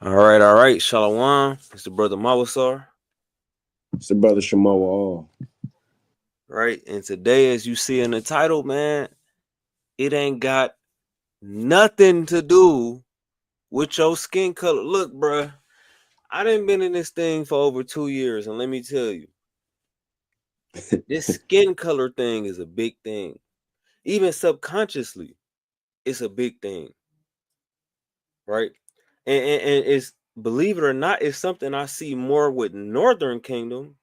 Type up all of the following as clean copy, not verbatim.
All right. Shalom. It's the brother Mawasar. It's the brother Shamawa All. Right. And today, as you see in the title, man, it ain't got nothing to do with your skin color. Look, bruh, I done been in this thing for over 2 years, and let me tell you, this skin color thing is a big thing. Even subconsciously, it's a big thing, right? And it's, believe it or not, it's something I see more with Northern Kingdom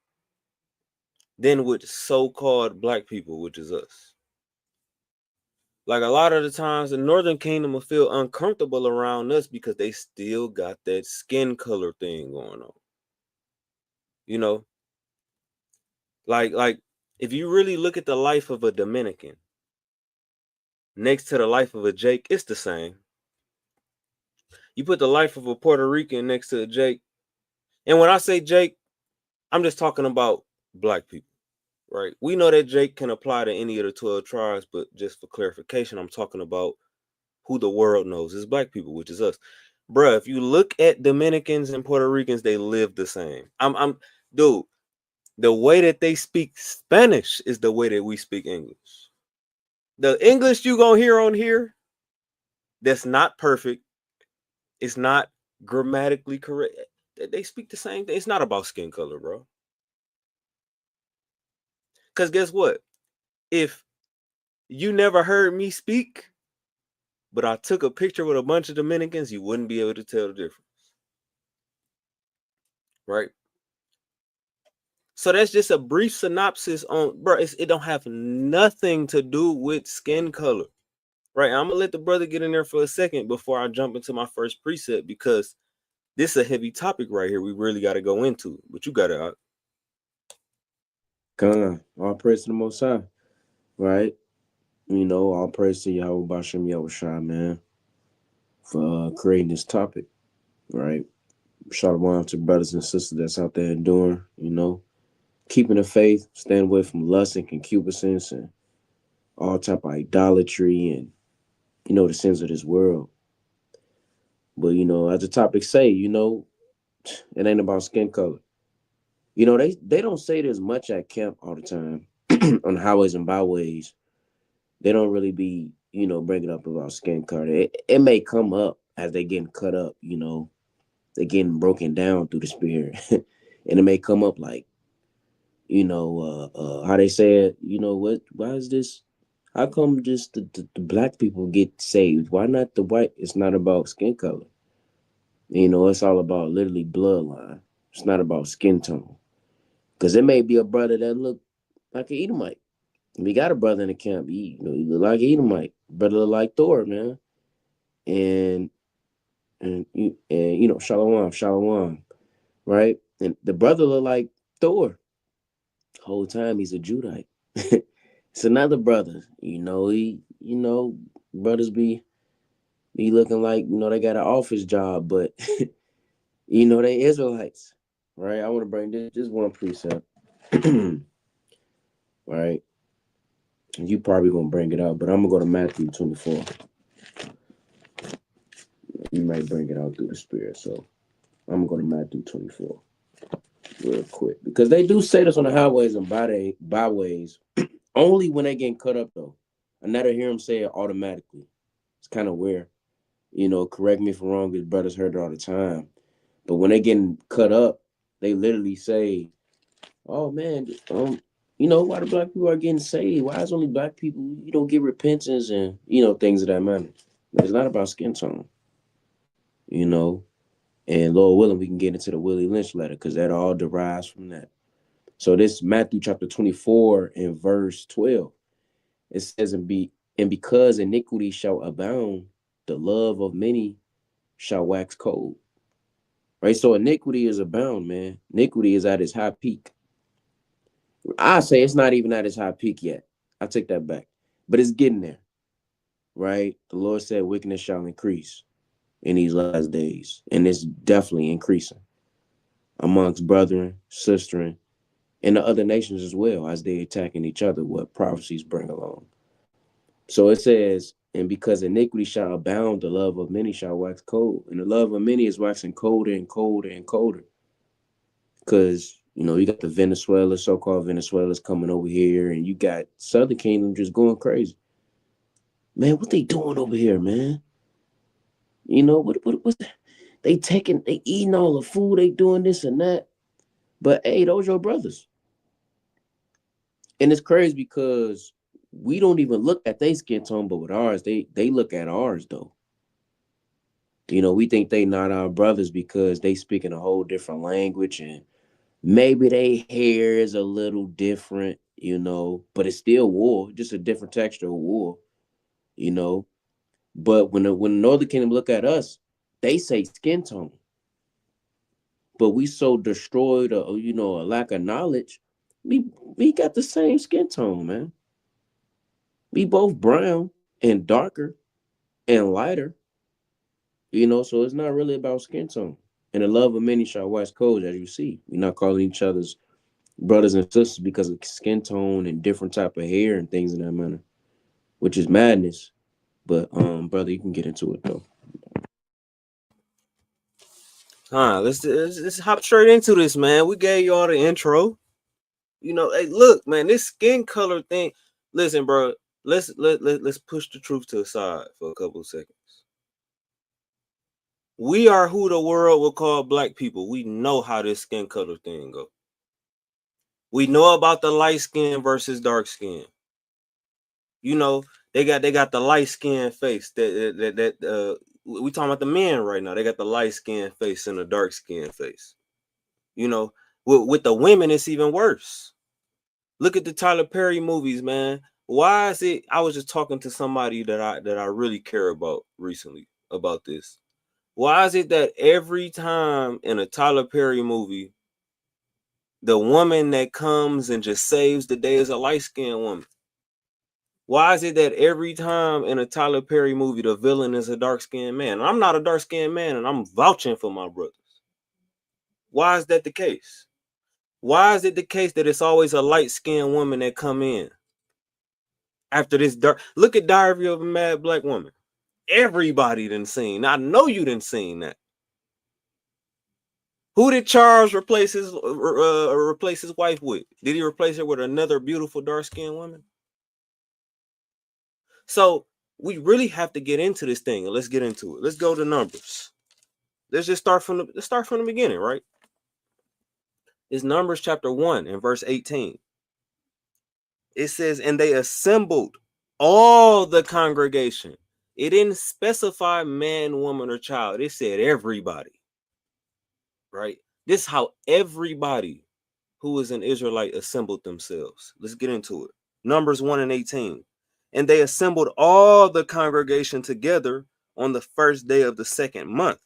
than with so-called black people, which is us. Like a lot of the times, the Northern Kingdom will feel uncomfortable around us because they still got that skin color thing going on. You know, like if you really look at the life of a Dominican next to the life of a Jake, it's the same. You put the life of a Puerto Rican next to a Jake, and when I say Jake, I'm just talking about black people, right? We know that Jake can apply to any of the 12 tribes, but just for clarification, I'm talking about who the world knows is black people, which is us. Bruh, if you look at Dominicans and Puerto Ricans, they live the same. Dude, the way that they speak Spanish is the way that we speak English. The English you gonna hear on here, that's not perfect. It's not grammatically correct. They speak the same thing. It's not about skin color, bro. Because guess what? If you never heard me speak, but I took a picture with a bunch of Dominicans, you wouldn't be able to tell the difference. Right? So that's just a brief synopsis on, bro. It don't have nothing to do with skin color, right? I'm gonna let the brother get in there for a second before I jump into my first preset because this is a heavy topic right here. We really got to go into, but you got it. All praise to the Most High, right? All praise to Yahweh Bashem Yahushua, man, for creating this topic, right? Shalom to brothers and sisters that's out there doing, keeping the faith, staying away from lust and concupiscence and all type of idolatry and, the sins of this world. But, as the topic say, it ain't about skin color. They don't say this much at camp all the time on highways and byways. They don't really be, bringing up about skin color. It may come up as they getting cut up, they getting broken down through the spirit. And it may come up like, how they say it, why is this? How come just the black people get saved? Why not the white? It's not about skin color. It's all about literally bloodline. It's not about skin tone. Because it may be a brother that look like an Edomite. We got a brother in the camp. He look like Edomite. Brother look like Thor, man. And shalom, right? And the brother look like Thor. Whole time he's a Judite. It's another brother. Brothers be looking like they got an office job, but they Israelites, right? I want to bring this one precept, right? You probably gonna bring it out, but I'm gonna go to Matthew 24. You might bring it out through the spirit. So I'm gonna go to Matthew 24 real quick. Because they do say this on the highways and byways, only when they getting cut up though. I never hear them say it automatically. It's kind of weird. Correct me if I'm wrong, because brothers heard it all the time. But when they getting cut up, they literally say, "Oh man, why the black people are getting saved? Why is only black people you don't get repentance and things of that matter?" It's not about skin tone, you know. And Lord willing, we can get into the Willie Lynch letter because that all derives from that. So this Matthew chapter 24 and verse 12, it says, and because iniquity shall abound, the love of many shall wax cold. Right? So iniquity is abound, man. Iniquity is at its high peak. I say it's not even at its high peak yet. I take that back. But it's getting there. Right? The Lord said wickedness shall increase in these last days. And it's definitely increasing amongst brethren, sistering, and the other nations as well as they attacking each other, what prophecies bring along. So it says, And because iniquity shall abound, the love of many shall wax cold. And the love of many is waxing colder and colder and colder. Because, you got the Venezuela, so-called Venezuelans coming over here, and you got Southern Kingdom just going crazy. Man, what they doing over here, man? What's they eating all the food, they doing this and that. But hey, those your brothers. And it's crazy because we don't even look at their skin tone, but with ours, they look at ours though. We think they not our brothers because they speak in a whole different language, and maybe their hair is a little different, but it's still wool, just a different texture of wool, you know. But when the Northern Kingdom look at us, they say skin tone. But we so destroyed, or a lack of knowledge. We got the same skin tone, man. We both brown and darker and lighter, So it's not really about skin tone. And the love of many shall wax cold, as you see. We're not calling each other's brothers and sisters because of skin tone and different type of hair and things in that manner, which is madness. But brother, you can get into it though. Let's hop straight into this, man. We gave y'all the intro. Hey, look, man, this skin color thing. Listen, bro. Let's push the truth to the side for a couple of seconds. We are who the world will call black people. We know how this skin color thing go. We know about the light skin versus dark skin. They got the light skin face. We talking about the men right now. They got the light skin face and the dark skin face. With the women, it's even worse. Look at the Tyler Perry movies, man. Why is it? I was just talking to somebody that I really care about recently about this. Why is it that every time in a Tyler Perry movie, the woman that comes and just saves the day is a light-skinned woman? Why is it that every time in a Tyler Perry movie, the villain is a dark-skinned man? I'm not a dark-skinned man, and I'm vouching for my brothers. Why is that the case? Why is it the case that it's always a light-skinned woman that come in after this dark? Look at Diary of a Mad Black Woman. Everybody done seen. I know you done seen that. Who did Charles replace his wife with? Did he replace her with another beautiful dark-skinned woman? So we really have to get into this thing, and let's get into it. Let's go to numbers. Let's just start from the beginning, right? It's Numbers chapter 1 and verse 18. It says, and they assembled all the congregation. It didn't specify man, woman, or child. It said everybody, right? This is how everybody who is an Israelite assembled themselves. Let's get into it. Numbers 1 and 18. And they assembled all the congregation together on the first day of the second month.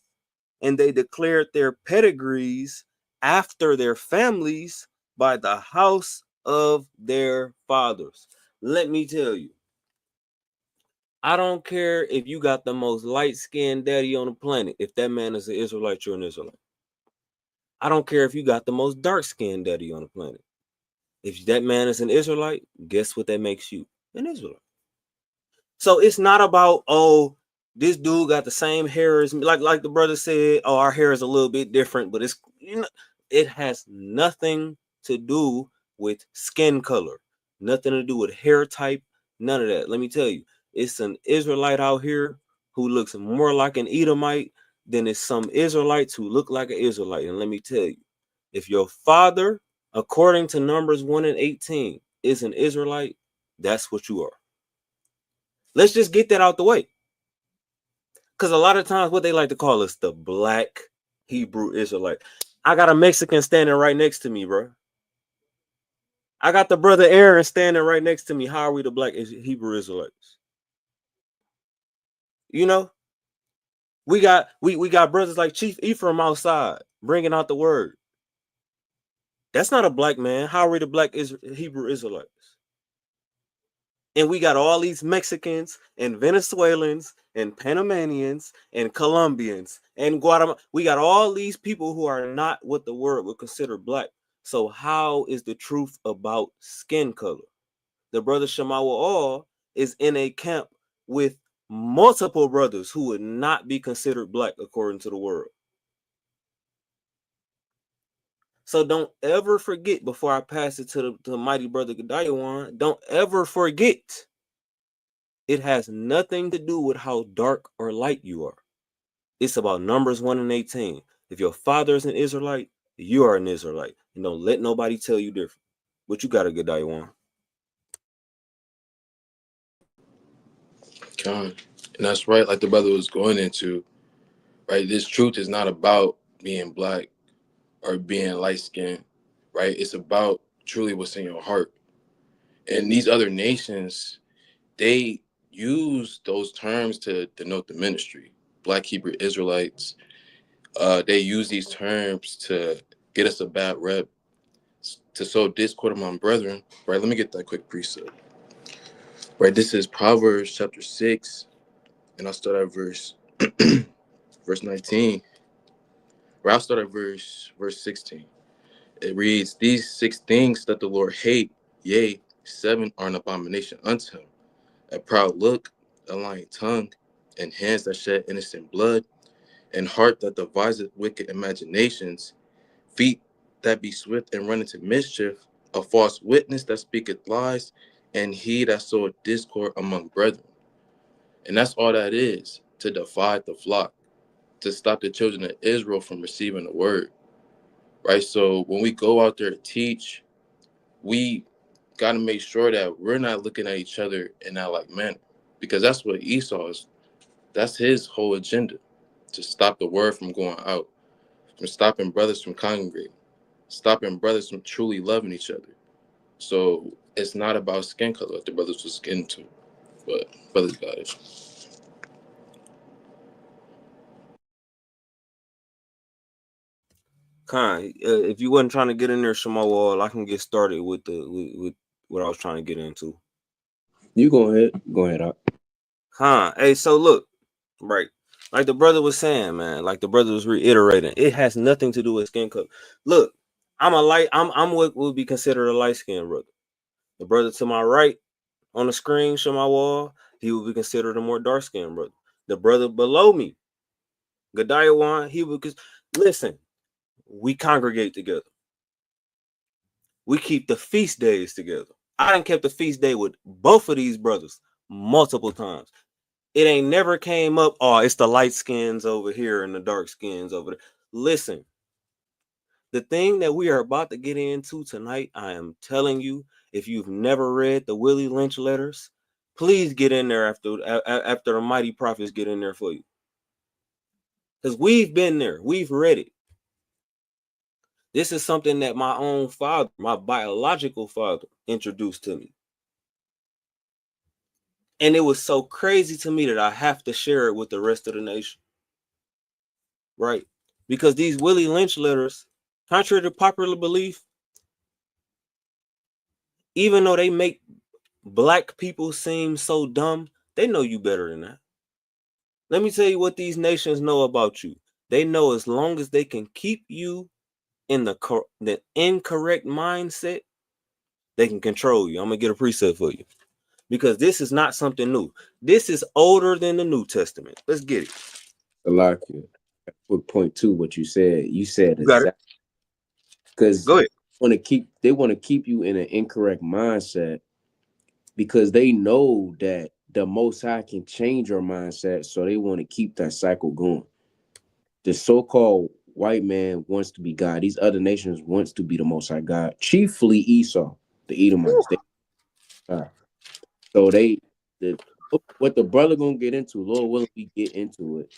And they declared their pedigrees after their families by the house of their fathers. Let me tell you, I don't care if you got the most light-skinned daddy on the planet. If that man is an Israelite, you're an Israelite. I don't care if you got the most dark-skinned daddy on the planet. If that man is an Israelite, guess what that makes you? An Israelite. So it's not about, oh, this dude got the same hair as me. Like the brother said, oh, our hair is a little bit different, but it's, it has nothing to do with skin color, nothing to do with hair type, none of that. Let me tell you, it's an Israelite out here who looks more like an Edomite than it's some Israelites who look like an Israelite. And let me tell you, if your father, according to Numbers 1 and 18, is an Israelite, that's what you are. Let's just get that out the way. Because a lot of times what they like to call us the black Hebrew Israelite. I got a Mexican standing right next to me, bro. I got the brother Aaron standing right next to me. How are we the black Hebrew Israelites? We got brothers like Chief Ephraim outside bringing out the word. That's not a black man. How are we the black Hebrew Israelites? And we got all these Mexicans and Venezuelans and Panamanians and Colombians and Guatemala. We got all these people who are not what the world would consider black. So how is the truth about skin color? The brother Shema Wa'al is in a camp with multiple brothers who would not be considered black according to the world. So don't ever forget, before I pass it to the mighty brother Gadayawan, don't ever forget, it has nothing to do with how dark or light you are. It's about Numbers 1 and 18. If your father is an Israelite, you are an Israelite. And don't let nobody tell you different. What you got, a Gadayawan? Con. And that's right, like the brother was going into, right? This truth is not about being black or being light-skinned, right? It's about truly what's in your heart. And these other nations, they use those terms to denote the ministry. Black Hebrew Israelites, they use these terms to get us a bad rep, to sow discord among brethren, right? Let me get that quick precept. Right, this is Proverbs chapter 6, and I'll start at verse 19. Or I'll start at verse 16. It reads, "These 6 things that the Lord hate, yea, 7 are an abomination unto him: a proud look, a lying tongue, and hands that shed innocent blood, and heart that deviseth wicked imaginations, feet that be swift and run into mischief, a false witness that speaketh lies, and he that soweth discord among brethren." And that's all that is, to divide the flock, to stop the children of Israel from receiving the word, right? So when we go out there to teach, we got to make sure that we're not looking at each other in that like manner, because that's what Esau is. That's his whole agenda, to stop the word from going out, from stopping brothers from congregating, stopping brothers from truly loving each other. So it's not about skin color, like the brothers was getting to, but brothers got it. Khan, if you wasn't trying to get in there, Shemawal, I can get started with with what I was trying to get into. You go ahead. Go ahead, Doc. Hey, so look, right, like the brother was saying, man, like the brother was reiterating, it has nothing to do with skin color. Look, I'm what would be considered a light skinned brother. The brother to my right on the screen, Shemawal, he would be considered a more dark skinned brother. The brother below me, Gadayawan, he would listen. We congregate together. We keep the feast days together. I done kept the feast day with both of these brothers multiple times. It ain't never came up, oh, it's the light skins over here and the dark skins over there. Listen, the thing that we are about to get into tonight, I am telling you, if you've never read the Willie Lynch letters, please get in there after the mighty prophets get in there for you. Because we've been there. We've read it. This is something that my own father, my biological father, introduced to me. And it was so crazy to me that I have to share it with the rest of the nation. Right? Because these Willie Lynch letters, contrary to popular belief, even though they make black people seem so dumb, they know you better than that. Let me tell you what these nations know about you. They know as long as they can keep you in the incorrect mindset, they can control you. I'm going to get a precept for you. Because this is not something new. This is older than the New Testament. Let's get it. I like you. Quick point two, what you said. You said You got it. exactly, because Go ahead. they want to keep you in an incorrect mindset, because they know that the Most High can change your mindset, so they want to keep that cycle going. The so-called white man wants to be God. These other nations wants to be the Most High God, chiefly Esau, the Edomites. So what the brother gonna get into, Lord willing, we get into it,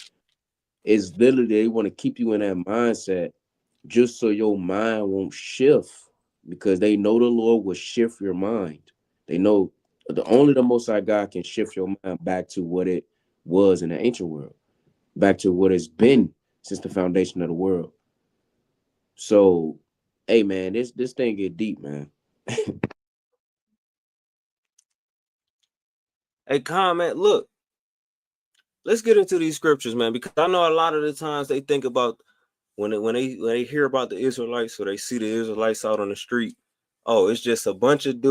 is literally they want to keep you in that mindset just so your mind won't shift, because they know the Lord will shift your mind. They know the Most High God can shift your mind back to what it was in the ancient world, back to what it's been since the foundation of the world. So, hey man, this thing get deep, man. Hey, comment. Look, let's get into these scriptures, man, because I know a lot of the times they think about when they hear about the Israelites, or they see the Israelites out on the street. Oh, it's just a bunch of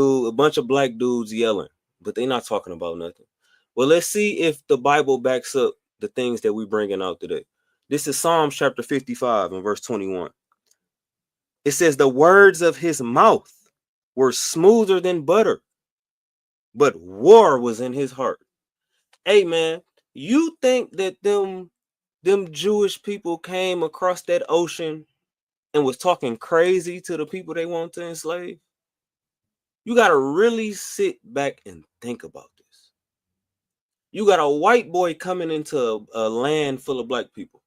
black dudes yelling, but they're not talking about nothing. Well, let's see if the Bible backs up the things that we're bringing out today. This is Psalms chapter 55 and verse 21. It says, the words of his mouth were smoother than butter, but war was in his heart. Hey, man, you think that them Jewish people came across that ocean and was talking crazy to the people they want to enslave? You got to really sit back and think about this. You got a white boy coming into a land full of black people.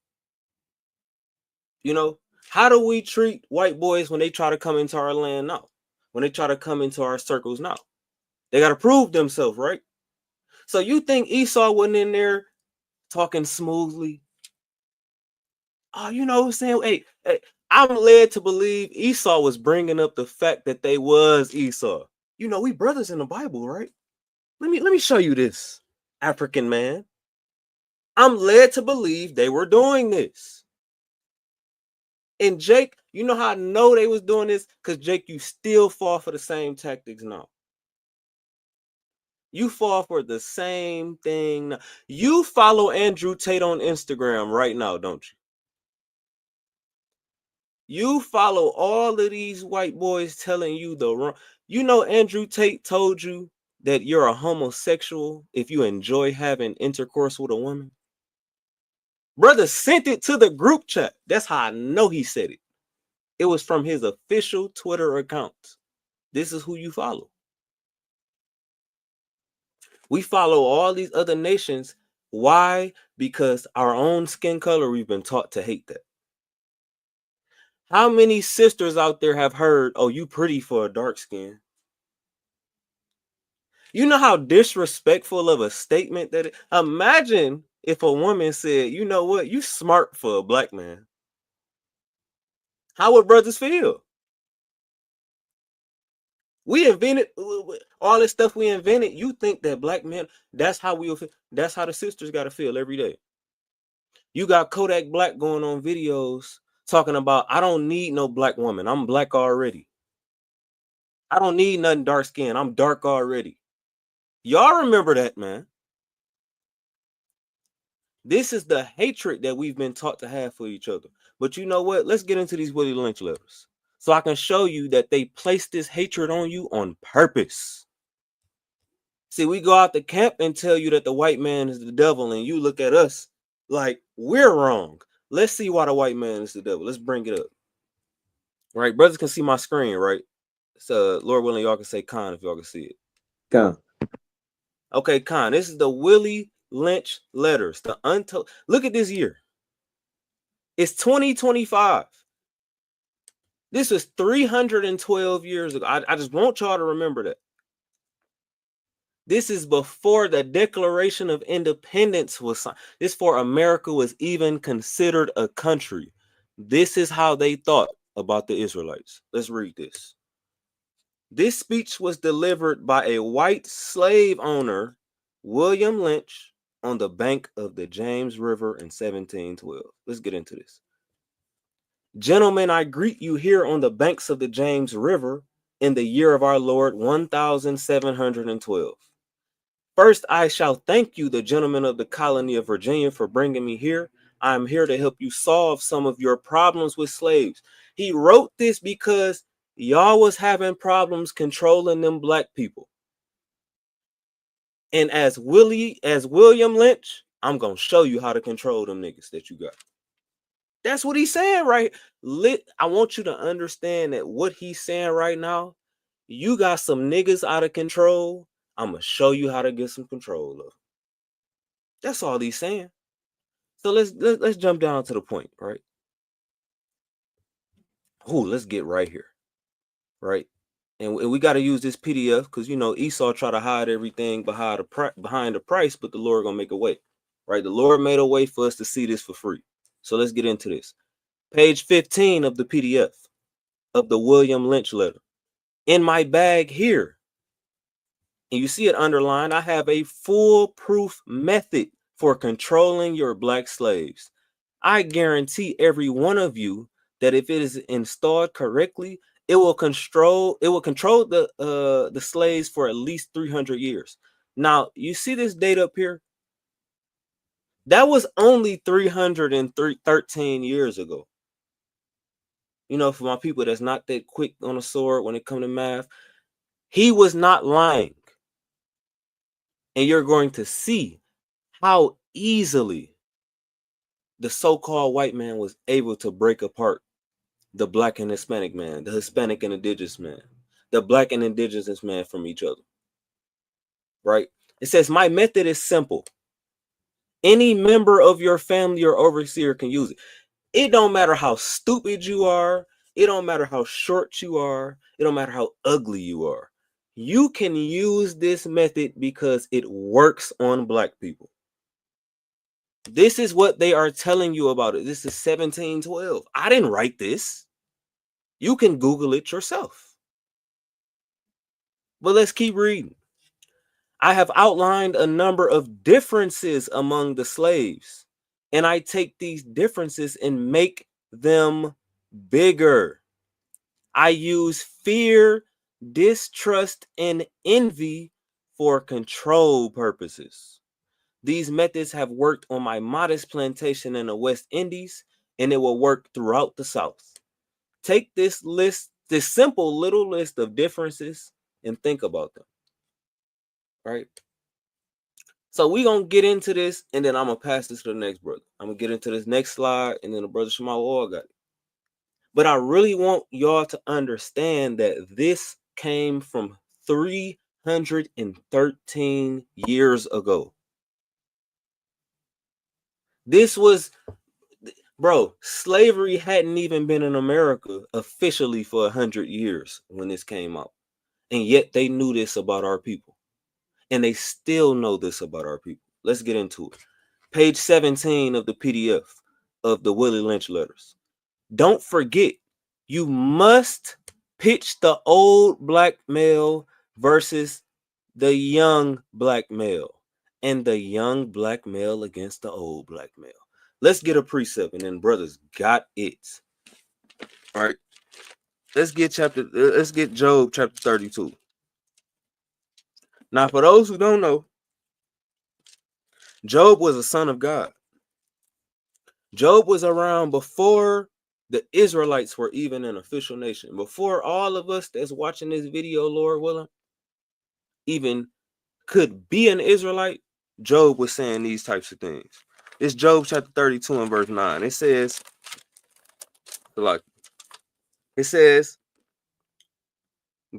You know, how do we treat white boys when they try to come into our land now? When they try to come into our circles now? They got to prove themselves, right? So you think Esau wasn't in there talking smoothly? Oh, you know what I'm saying? Hey, I'm led to believe Esau was bringing up the fact that they was Esau. You know, we brothers in the Bible, right? Let me show you this, African man. I'm led to believe they were doing this. And Jake, you know how I know they was doing this? Because Jake, you still fall for the same tactics now. You fall for the same thing. You follow Andrew Tate on Instagram right now, don't you? You follow all of these white boys telling you the wrong. You know, Andrew Tate told you that you're a homosexual if you enjoy having intercourse with a woman. Brother sent it to the group chat. That's how I know he said it. It was from his official Twitter account. This is who you follow. We follow all these other nations. Why? Because our own skin color, we've been taught to hate that. How many sisters out there have heard, oh, you pretty for a dark skin? You know how disrespectful of a statement that is? Imagine if a woman said, you know what, you smart for a black man. How would brothers feel? We invented all this stuff we invented. You think that black men, that's how we feel. That's how the sisters got to feel every day. You got Kodak Black going on videos talking about, I don't need no black woman. I'm black already. I don't need nothing dark skin. I'm dark already. Y'all remember that, man. This is the hatred that we've been taught to have for each other. But you know what? Let's get into these Willie Lynch letters so I can show you that they placed this hatred on you on purpose. See, we go out the camp and tell you that the white man is the devil, and you look at us like we're wrong. Let's see why the white man is the devil. Let's bring it up. Right, brothers can see my screen, right? So, Lord willing, y'all can say Khan if y'all can see it. Khan. Okay, Khan. This is the Willie Lynch letters. The untold. Look at this year. It's 2025. This was 312 years ago. I just want y'all to remember that. This is before the Declaration of Independence was signed. This for America was even considered a country. This is how they thought about the Israelites. Let's read this. This speech was delivered by a white slave owner, William Lynch, on the bank of the James River in 1712. Let's get into this. Gentlemen, I greet you here on the banks of the James River in the year of our Lord 1712. First, I shall thank you, the gentlemen of the colony of Virginia, for bringing me here. I am here to help you solve some of your problems with slaves. He wrote this because y'all was having problems controlling them black people. And as William Lynch, I'm going to show you how to control them niggas that you got. That's what he's saying, right? I want you to understand that what he's saying right now, you got some niggas out of control. I'm going to show you how to get some control of them. That's all he's saying. So let's jump down to the point, right? Let's get right here, right? And we got to use this PDF because, you know, Esau try to hide everything behind the price, but the Lord going to make a way, right? The Lord made a way for us to see this for free. So let's get into this. Page 15 of the PDF of the William Lynch letter. In my bag here, and you see it underlined, I have a foolproof method for controlling your black slaves. I guarantee every one of you that if it is installed correctly, it will control the slaves for at least 300 years. Now, you see this date up here? That was only 313 years ago. You know, for my people that's not that quick on the sword when it comes to math, he was not lying. And you're going to see how easily the so-called white man was able to break apart the black and Hispanic man, the Hispanic and indigenous man, the black and indigenous man from each other. Right? It says, my method is simple. Any member of your family or overseer can use it. It don't matter how stupid you are. It don't matter how short you are. It don't matter how ugly you are. You can use this method because it works on black people. This is what they are telling you about it. This is 1712. I didn't write this. You can Google it yourself. But let's keep reading. I have outlined a number of differences among the slaves, and I take these differences and make them bigger. I use fear, distrust, and envy for control purposes. These methods have worked on my modest plantation in the West Indies, and it will work throughout the South. Take this list, this simple little list of differences, and think about them. Right? So we're going to get into this, and then I'm going to pass this to the next brother. I'm going to get into this next slide, and then the brother Shamal all got it. But I really want y'all to understand that this came from 313 years ago. This was, bro, slavery hadn't even been in America officially for 100 years when this came out. And yet they knew this about our people. And they still know this about our people. Let's get into it. Page 17 of the PDF of the Willie Lynch letters. Don't forget, you must pitch the old black male versus the young black male, and the young black male against the old black male. Let's get a precept, and then brothers got it. All right. Let's get Job chapter 32. Now, for those who don't know, Job was a son of God. Job was around before the Israelites were even an official nation. Before all of us that's watching this video, Lord willing, even could be an Israelite, Job was saying these types of things. It's Job chapter 32 and verse 9. It says,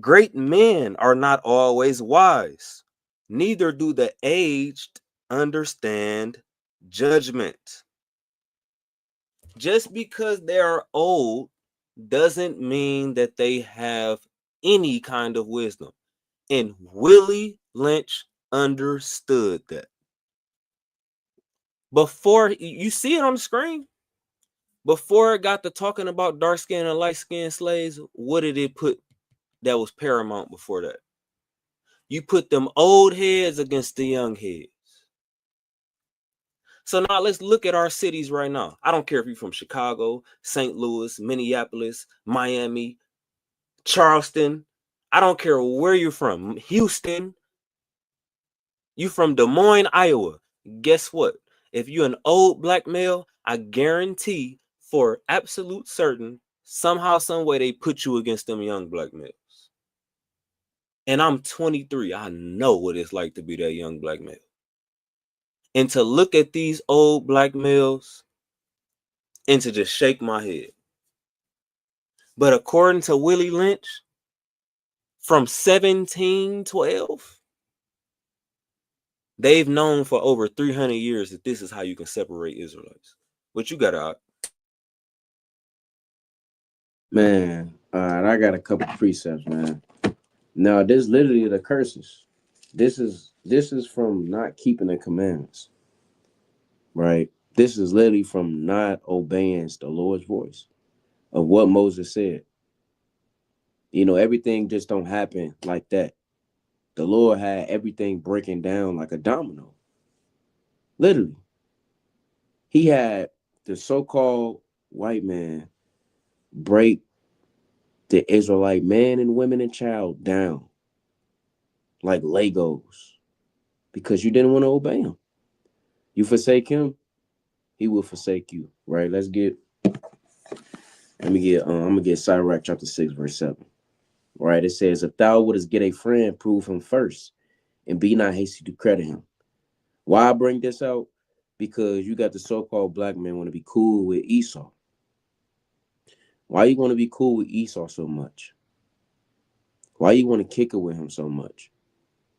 great men are not always wise, neither do the aged understand judgment. Just because they are old doesn't mean that they have any kind of wisdom. And Willie Lynch understood that. Before, you see it on the screen, before it got to talking about dark skin and light skinned slaves, what did it put that was paramount before that? You put them old heads against the young heads. So now let's look at our cities right now. I don't care if you're from Chicago, St. Louis, Minneapolis, Miami, Charleston. I don't care where you're from. Houston. You from Des Moines, Iowa. Guess what? If you're an old black male, I guarantee for absolute certain, somehow, some way they put you against them young black males. And I'm 23. I know what it's like to be that young black male. And to look at these old black males and to just shake my head. But according to Willie Lynch, from 1712, they've known for over 300 years that this is how you can separate Israelites. What you got out? Man, all right, I got a couple precepts, man. Now, this literally the curses. This is from not keeping the commandments, right? This is literally from not obeying the Lord's voice of what Moses said. You know, everything just don't happen like that. The Lord had everything breaking down like a domino. Literally. He had the so-called white man break the Israelite man and women and child down like Legos. because you didn't want to obey him. You forsake him, he will forsake you. Right? I'm gonna get Sirach chapter 6, verse 7. Right? It says, if thou wouldest get a friend, prove him first, and be not hasty to credit him. Why I bring this out? Because you got the so-called black man want to be cool with Esau. Why you want to be cool with Esau so much? Why you want to kick it with him so much?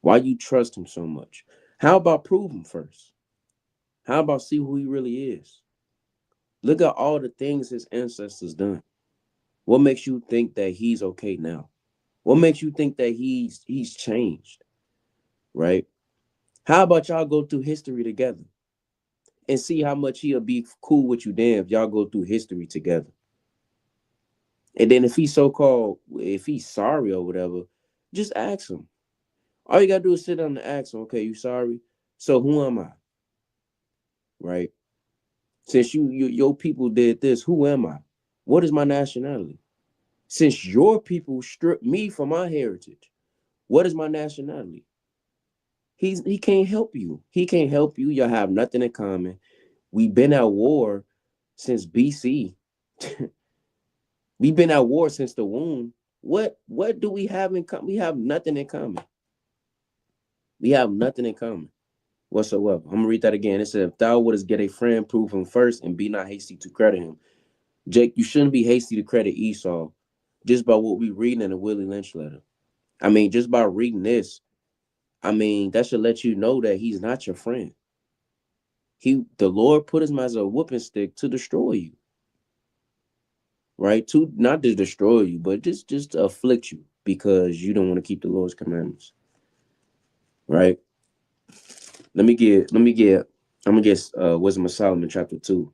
Why you trust him so much? How about prove him first? How about see who he really is? Look at all the things his ancestors done. What makes you think that he's okay now? What makes you think that he's changed? Right? How about y'all go through history together and see how much he'll be cool with you then if y'all go through history together? And then if if he's sorry or whatever, just ask him. All you gotta do is sit down and ask him, okay, you sorry? So who am I? Right? Since your people did this, who am I? What is my nationality? Since your people stripped me from my heritage, what is my nationality? He can't help you. He can't help you. Y'all have nothing in common. We've been at war since BC. We've been at war since the womb. What do we have in common? We have nothing in common. We have nothing in common whatsoever. I'm gonna read that again. It said, if thou wouldst get a friend, prove him first, and be not hasty to credit him. Jake, you shouldn't be hasty to credit Esau just by what we reading in the Willie Lynch letter. I mean, just by reading this, I mean, that should let you know that he's not your friend. The Lord put him as a whooping stick to destroy you. Right? To not to destroy you, but just to afflict you because you don't want to keep the Lord's commandments. Right? I'm gonna get Wisdom of Solomon chapter 2.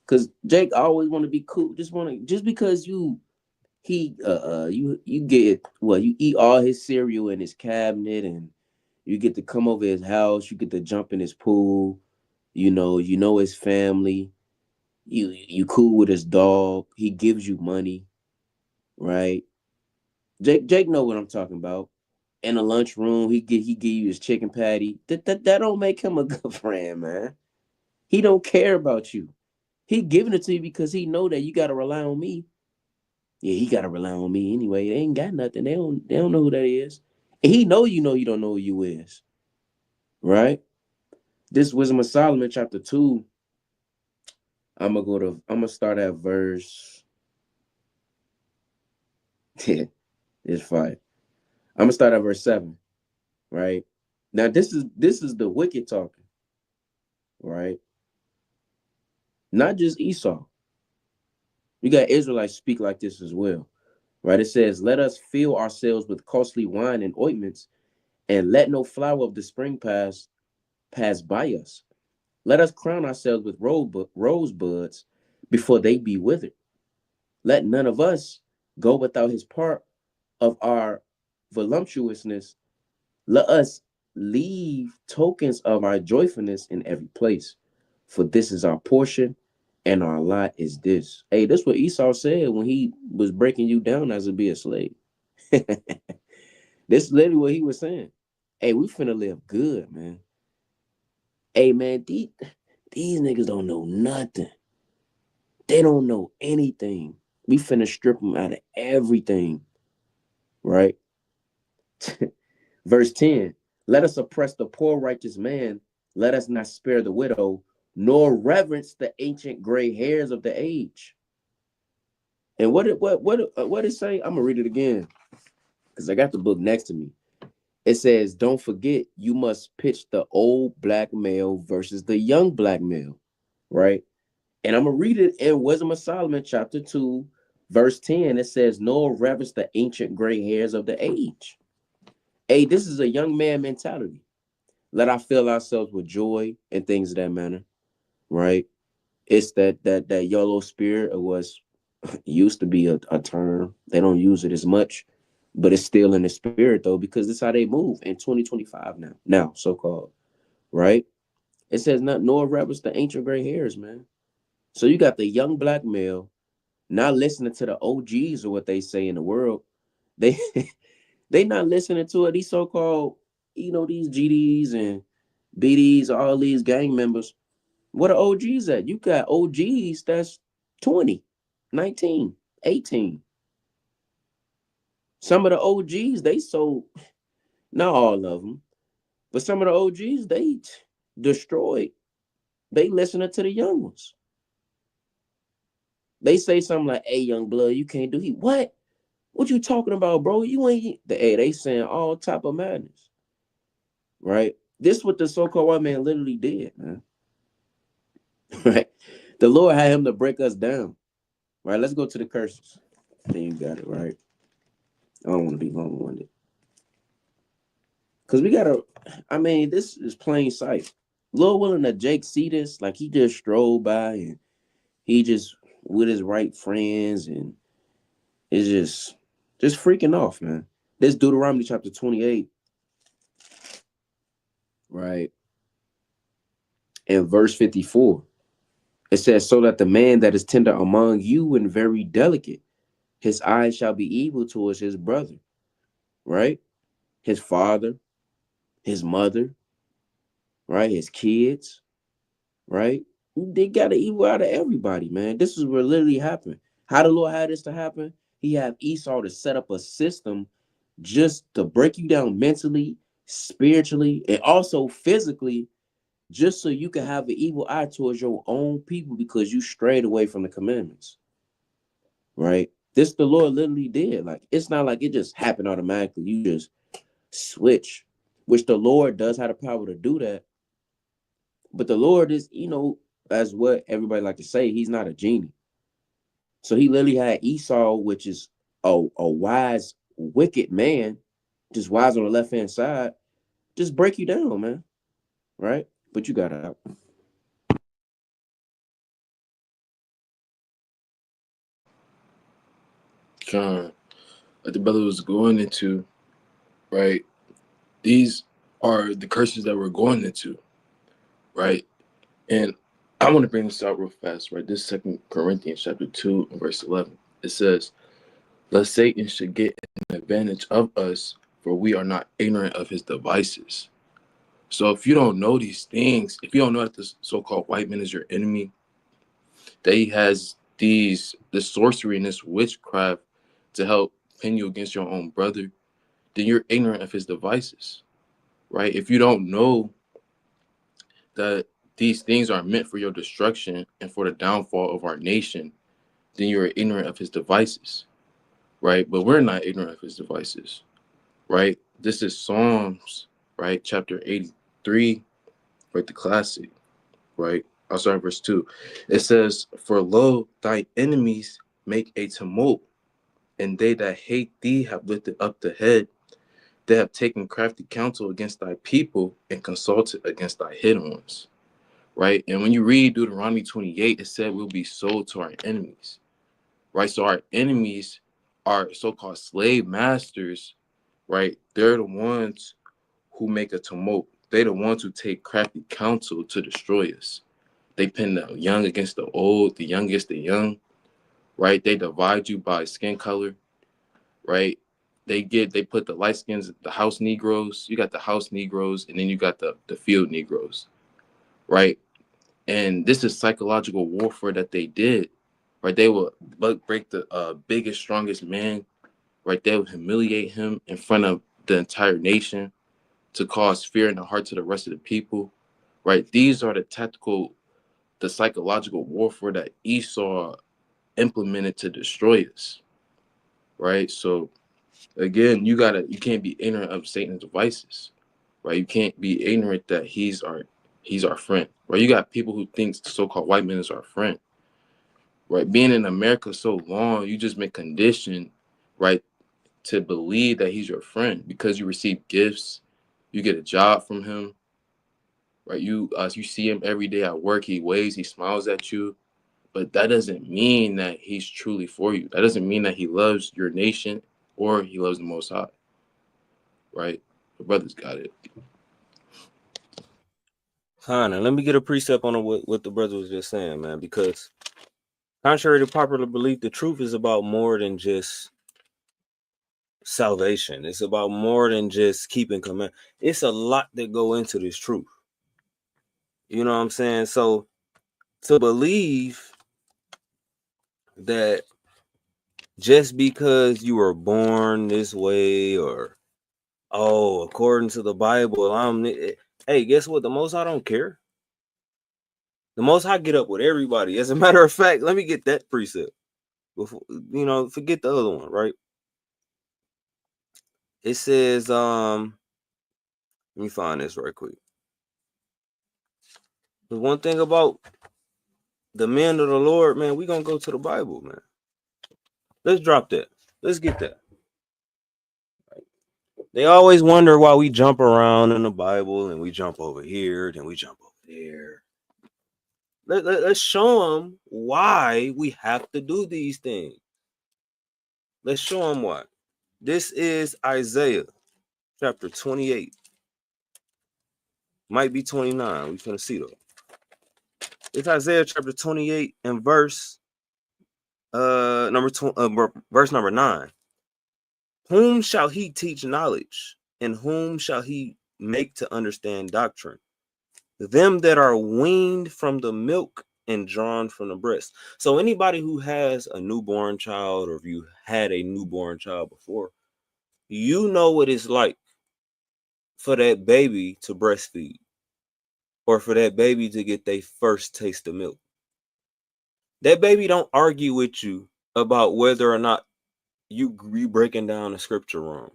Cause Jake always want to be cool. Just because you get you eat all his cereal in his cabinet and you get to come over his house, you get to jump in his pool, you know his family, you cool with his dog, he gives you money, right? Jake know what I'm talking about. In the lunchroom, he give you his chicken patty. That don't make him a good friend, man. He don't care about you. He giving it to you because he know that you gotta rely on me. Yeah, he gotta rely on me anyway. They ain't got nothing. They don't know who that is. And he know you don't know who you is. Right? This Wisdom of Solomon, chapter 2. I'm gonna start at verse. It's fine. I'm gonna start at verse 7. Right? Now this is the wicked talking, right? Not just Esau. You got Israelites speak like this as well. Right? It says, let us fill ourselves with costly wine and ointments, and let no flower of the spring pass by us. Let us crown ourselves with rosebuds before they be withered. Let none of us go without his part of our voluptuousness. Let us leave tokens of our joyfulness in every place. For this is our portion, and our lot is this. Hey, that's what Esau said when he was breaking you down as to be a slave. This is literally what he was saying. Hey, we finna live good, man. Hey, man, these niggas don't know nothing. They don't know anything. We finna strip them out of everything, right? Verse 10, let us oppress the poor righteous man. Let us not spare the widow, nor reverence the ancient gray hairs of the age. And what it say? I'm gonna read it again because I got the book next to me. It says, don't forget, you must pitch the old black male versus the young black male, right? And I'm gonna read it in Wisdom of Solomon, chapter 2, verse 10. It says, nor reverence the ancient gray hairs of the age. Hey, this is a young man mentality. Let us fill ourselves with joy and things of that manner, right? It's that yellow spirit. It was used to be a term. They don't use it as much, but it's still in the spirit though, because this is how they move in 2025 now so-called, right? It says not nor reverence the ancient gray hairs, man. So you got the young black male not listening to the OGs or what they say in the world. They they not listening to it. These so-called, these GDs and BDs, all these gang members. What are OGs at? You got OGs that's 20, 19, 18. Some of the OGs, they sold, not all of them, but some of the OGs, they destroyed. They listening to the young ones. They say something like, "Hey, young blood, you can't do he what? What you talking about, bro? You ain't they saying all type of madness, right? This what the so-called white man literally did, man. Right? The Lord had him to break us down. Right? Let's go to the curses. Then you got it, right? I don't want to be long-winded. Because we gotta, I mean, this is plain sight. Lord willing that Jake see this, like he just strolled by and he just with his right friends and it's just freaking off, man. This Deuteronomy chapter 28, right? And verse 54. It says, so that the man that is tender among you and very delicate, his eyes shall be evil towards his brother, right? His father, his mother, right? His kids, right? They got to evil out of everybody, man. This is what literally happened. How the Lord had this to happen? He had Esau to set up a system just to break you down mentally, spiritually, and also physically, just so you can have an evil eye towards your own people because you strayed away from the commandments, right? This the Lord literally did. Like, it's not like it just happened automatically. You just switch, which the Lord does have the power to do that. But the Lord is, as what everybody like to say, he's not a genie. So he literally had Esau, which is a wise, wicked man, just wise on the left-hand side, just break you down, man. Right? But you got it out. John, like the brother was going into, right? These are the curses that we're going into, right? And I want to bring this out real fast, right? This 2 Corinthians chapter 2 and verse 11. It says, lest Satan should get an advantage of us, for we are not ignorant of his devices. So if you don't know these things, if you don't know that this so-called white man is your enemy, that he has this sorcery and this witchcraft to help pin you against your own brother, then you're ignorant of his devices, right? If you don't know that these things are meant for your destruction and for the downfall of our nation, then you're ignorant of his devices, right? But we're not ignorant of his devices, right? This is Psalms, right? Chapter 83, right? The classic, right? I'll start verse 2. It says, for lo, thy enemies make a tumult, and they that hate thee have lifted up the head. They have taken crafty counsel against thy people and consulted against thy hidden ones. Right? And when you read Deuteronomy 28, it said we'll be sold to our enemies. Right? So our enemies are so-called slave masters, right? They're the ones who make a tumult. They're the ones who take crafty counsel to destroy us. They pin the young against the old, the young against the young, right? They divide you by skin color, right? They put the light skins, the house Negroes. You got the house Negroes, and then you got the field Negroes, right? And this is psychological warfare that they did, right? They will break the biggest, strongest man, right? They will humiliate him in front of the entire nation to cause fear in the hearts of the rest of the people, right? These are the psychological warfare that Esau implemented to destroy us, right? So again, you can't be ignorant of Satan's devices, right? You can't be ignorant that he's our friend, right? You got people who think so-called white men is our friend, right? Being in America so long, you just been conditioned, right, to believe that he's your friend because you receive gifts, you get a job from him, right? You see him every day at work, he waves, he smiles at you, but that doesn't mean that he's truly for you. That doesn't mean that he loves your nation or he loves the Most High, right? The brothers got it. Fine, and let me get a precept on what the brother was just saying, man, because contrary to popular belief, the truth is about more than just salvation. It's about more than just keeping command. It's a lot that go into this truth. You know what I'm saying? So to believe that just because you were born this way, or according to the Bible, hey, guess what? The Most High don't care. The Most High get up with everybody. As a matter of fact, let me get that precept before, forget the other one, right? It says, let me find this right quick. The one thing about the men of the Lord, man, we gonna go to the Bible, man. Let's drop that. Let's get that. They always wonder why we jump around in the Bible and we jump over here, then we jump over there. Let's show them why we have to do these things. Let's show them why. This is Isaiah chapter 28. Might be 29. We're gonna see though. It's Isaiah chapter 28 and verse verse number 9. Whom shall he teach knowledge, and whom shall he make to understand doctrine? Them that are weaned from the milk and drawn from the breast. So anybody who has a newborn child, or if you had a newborn child before, you know what it's like for that baby to breastfeed, or for that baby to get their first taste of milk. That baby don't argue with you about whether or not you breaking down the scripture wrong.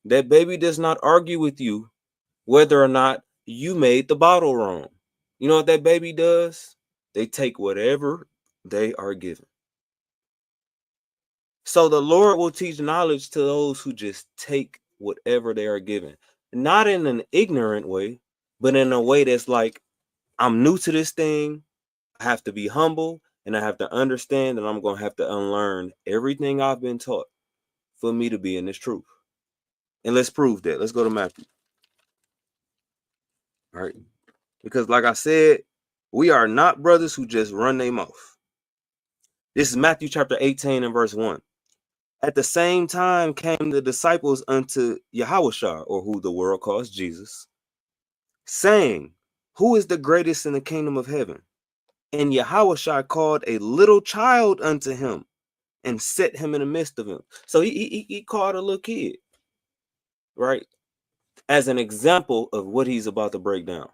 That baby does not argue with you whether or not you made the bottle wrong. You know what that baby does? They take whatever they are given. So the Lord will teach knowledge to those who just take whatever they are given. Not in an ignorant way, but in a way that's like, I'm new to this thing. I have to be humble, and I have to understand that I'm going to have to unlearn everything I've been taught for me to be in this truth. And let's prove that. Let's go to Matthew. All right. Because like I said, we are not brothers who just run their mouth. This is Matthew chapter 18 and verse 1. At the same time came the disciples unto Yahushua, or who the world calls Jesus, saying, who is the greatest in the kingdom of heaven? And Yahushua called a little child unto him and set him in the midst of him. So he called a little kid, right? As an example of what he's about to break down.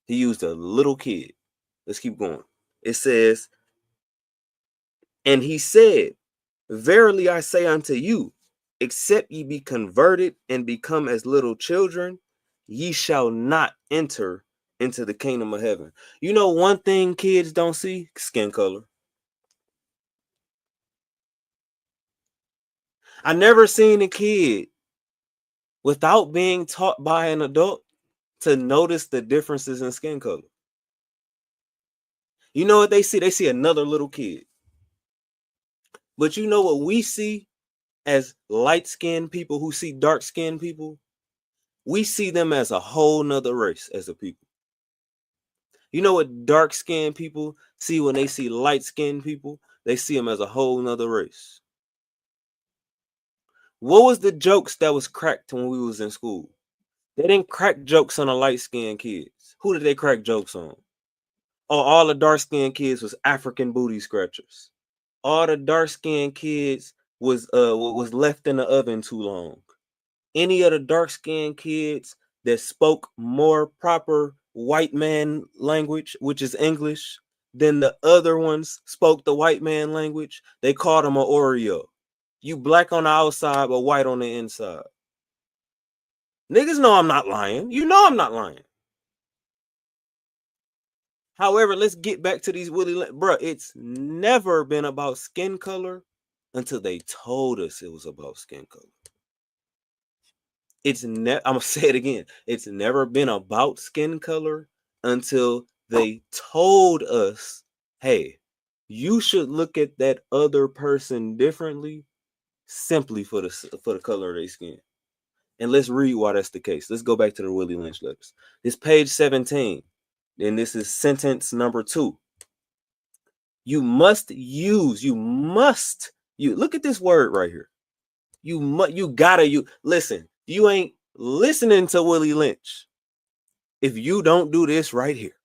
He used a little kid. Let's keep going. It says, and he said, verily I say unto you, except ye be converted and become as little children, ye shall not enter into the kingdom of heaven. You know one thing kids don't see? Skin color. I never seen a kid without being taught by an adult to notice the differences in skin color. You know what they see? They see another little kid. But you know what we see as light-skinned people who see dark-skinned people? We see them as a whole nother race as a people. You know what dark-skinned people see when they see light-skinned people? They see them as a whole nother race. What was the jokes that was cracked when we was in school? They didn't crack jokes on the light-skinned kids. Who did they crack jokes on? Oh, all the dark-skinned kids was African booty scratchers. All the dark-skinned kids was left in the oven too long. Any of the dark-skinned kids that spoke more proper white man language, which is English, than the other ones spoke the white man language, they called them an Oreo. You black on the outside, but white on the inside. Niggas know I'm not lying. You know I'm not lying. However, let's get back to these bruh, it's never been about skin color until they told us it was about skin color. I'm gonna say it again. It's never been about skin color until they told us, hey, you should look at that other person differently simply for the color of their skin. And let's read why that's the case. Let's go back to the Willie Lynch letters. This page 17. And this is sentence number 2. You look at this word right here. Listen, you ain't listening to Willie Lynch if you don't do this right here.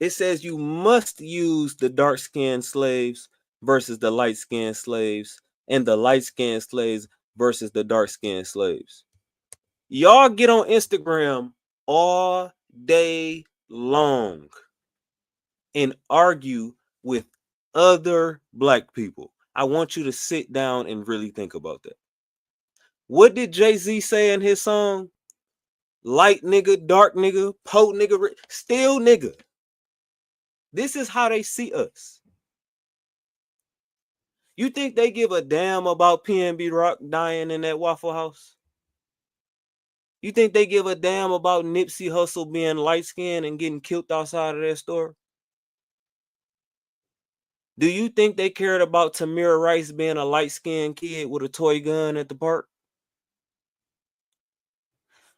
It says you must use the dark-skinned slaves versus the light-skinned slaves, and the light-skinned slaves versus the dark-skinned slaves. Y'all get on Instagram all day long and argue with other black people. I want you to sit down and really think about that. What did Jay-Z say in his song? Light nigga, dark nigga, po nigga, still nigga. This is how they see us. You think they give a damn about PNB Rock dying in that Waffle House? You think they give a damn about Nipsey Hussle being light-skinned and getting killed outside of their store? Do you think they cared about Tamir Rice being a light-skinned kid with a toy gun at the park?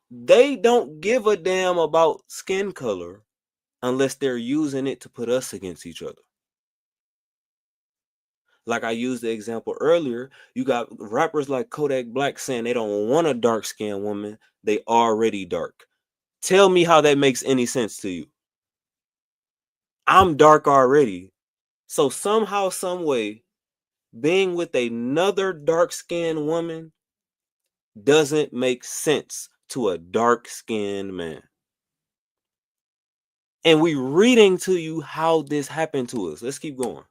They don't give a damn about skin color unless they're using it to put us against each other. Like I used the example earlier, you got rappers like Kodak Black saying they don't want a dark-skinned woman. They already dark. Tell me how that makes any sense to you. I'm dark already. So somehow, some way, being with another dark-skinned woman doesn't make sense to a dark-skinned man. And we reading to you how this happened to us. Let's keep going.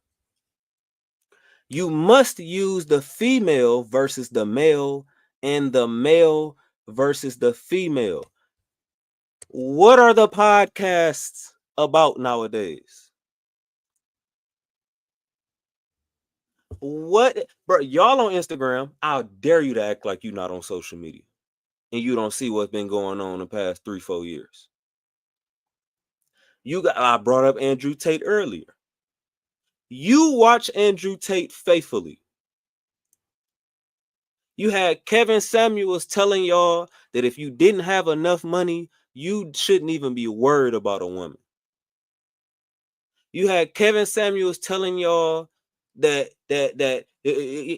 You must use the female versus the male and the male versus the female. What are the podcasts about nowadays? What, bro? Y'all on Instagram, I'll dare you to act like you're not on social media and you don't see what's been going on the past 3-4 years. I brought up Andrew Tate earlier. You watch Andrew Tate faithfully. You had Kevin Samuels telling y'all that if you didn't have enough money, you shouldn't even be worried about a woman. You had Kevin Samuels telling y'all that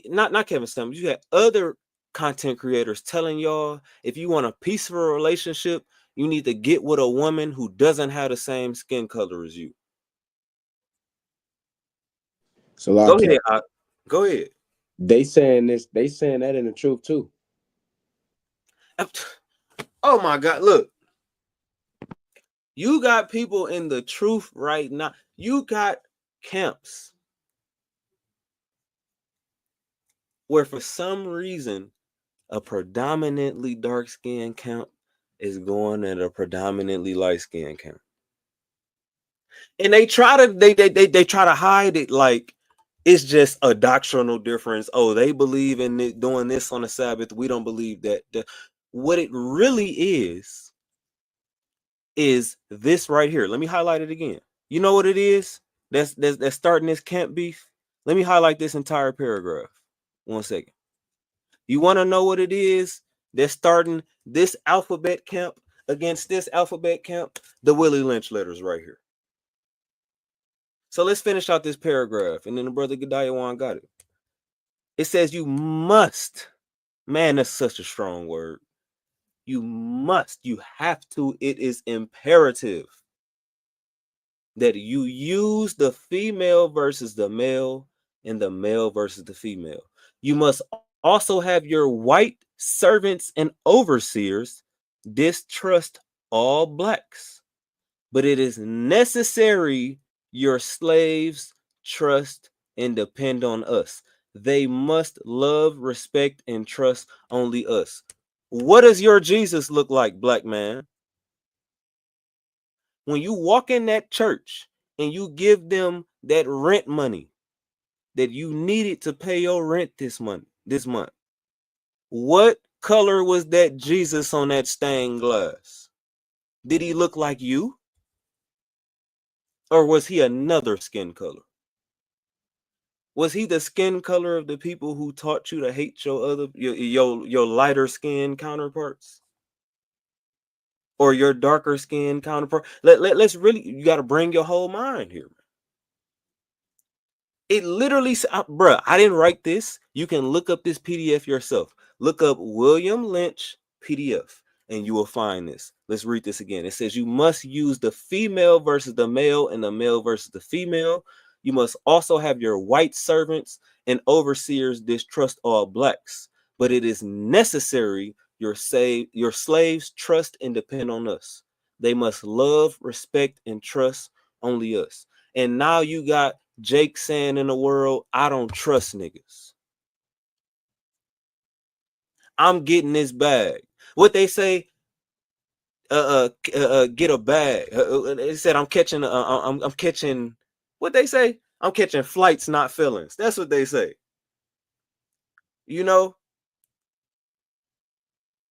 not Kevin Samuels. You had other content creators telling y'all if you want a peaceful relationship, you need to get with a woman who doesn't have the same skin color as you. So go ahead. Go ahead. They saying that in the truth too. Oh my God, look. You got people in the truth right now. You got camps where for some reason a predominantly dark-skinned camp is going at a predominantly light-skinned camp. And they try to hide it like it's just a doctrinal difference. Oh, they believe in it, doing this on the Sabbath. We don't believe that. What it really is this right here. Let me highlight it again. You know what it is? That's starting this camp beef. Let me highlight this entire paragraph. 1 second. You want to know what it is? They're starting this alphabet camp against this alphabet camp. The Willie Lynch letters right here. So let's finish out this paragraph, and then the brother Gadayawan got it. It says you must. Man, that's such a strong word. You must. You have to. It is imperative that you use the female versus the male and the male versus the female. You must also have your white servants and overseers distrust all blacks, but it is necessary your slaves trust and depend on us. They must love, respect, and trust only us. What does your Jesus look like, black man? When you walk in that church and you give them that rent money that you needed to pay your rent this month, what color was that Jesus on that stained glass? Did he look like you? Or was he another skin color? Was he the skin color of the people who taught you to hate your lighter skin counterparts? Or your darker skin counterpart? Let's really, you got to bring your whole mind here. It literally, bruh, I didn't write this. You can look up this PDF yourself. Look up William Lynch PDF. and you will find this. Let's read this again. It says you must use the female versus the male and the male versus the female. You must also have your white servants and overseers distrust all blacks, but it is necessary your slaves trust and depend on us. They must love, respect, and trust only us. And now you got Jake saying in the world, I don't trust niggas. I'm getting this bag. What they say, get a bag. They said I'm catching. I'm catching. What they say? I'm catching flights, not feelings. That's what they say. You know,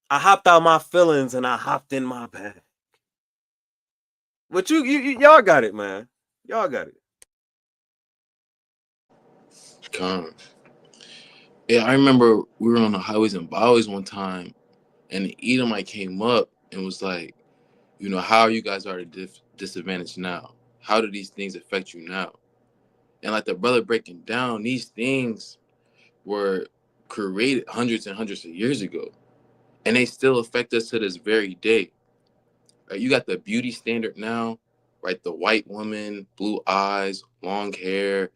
I hopped out my feelings and I hopped in my bag. But y'all got it, man. Y'all got it. Come. Yeah, I remember we were on the highways and byways one time, and the Edomite came up and was like, you know, how you guys are at a disadvantage now? How do these things affect you now? And like the brother breaking down, these things were created hundreds and hundreds of years ago, and they still affect us to this very day. Right? You got the beauty standard now, right? The white woman, blue eyes, long hair,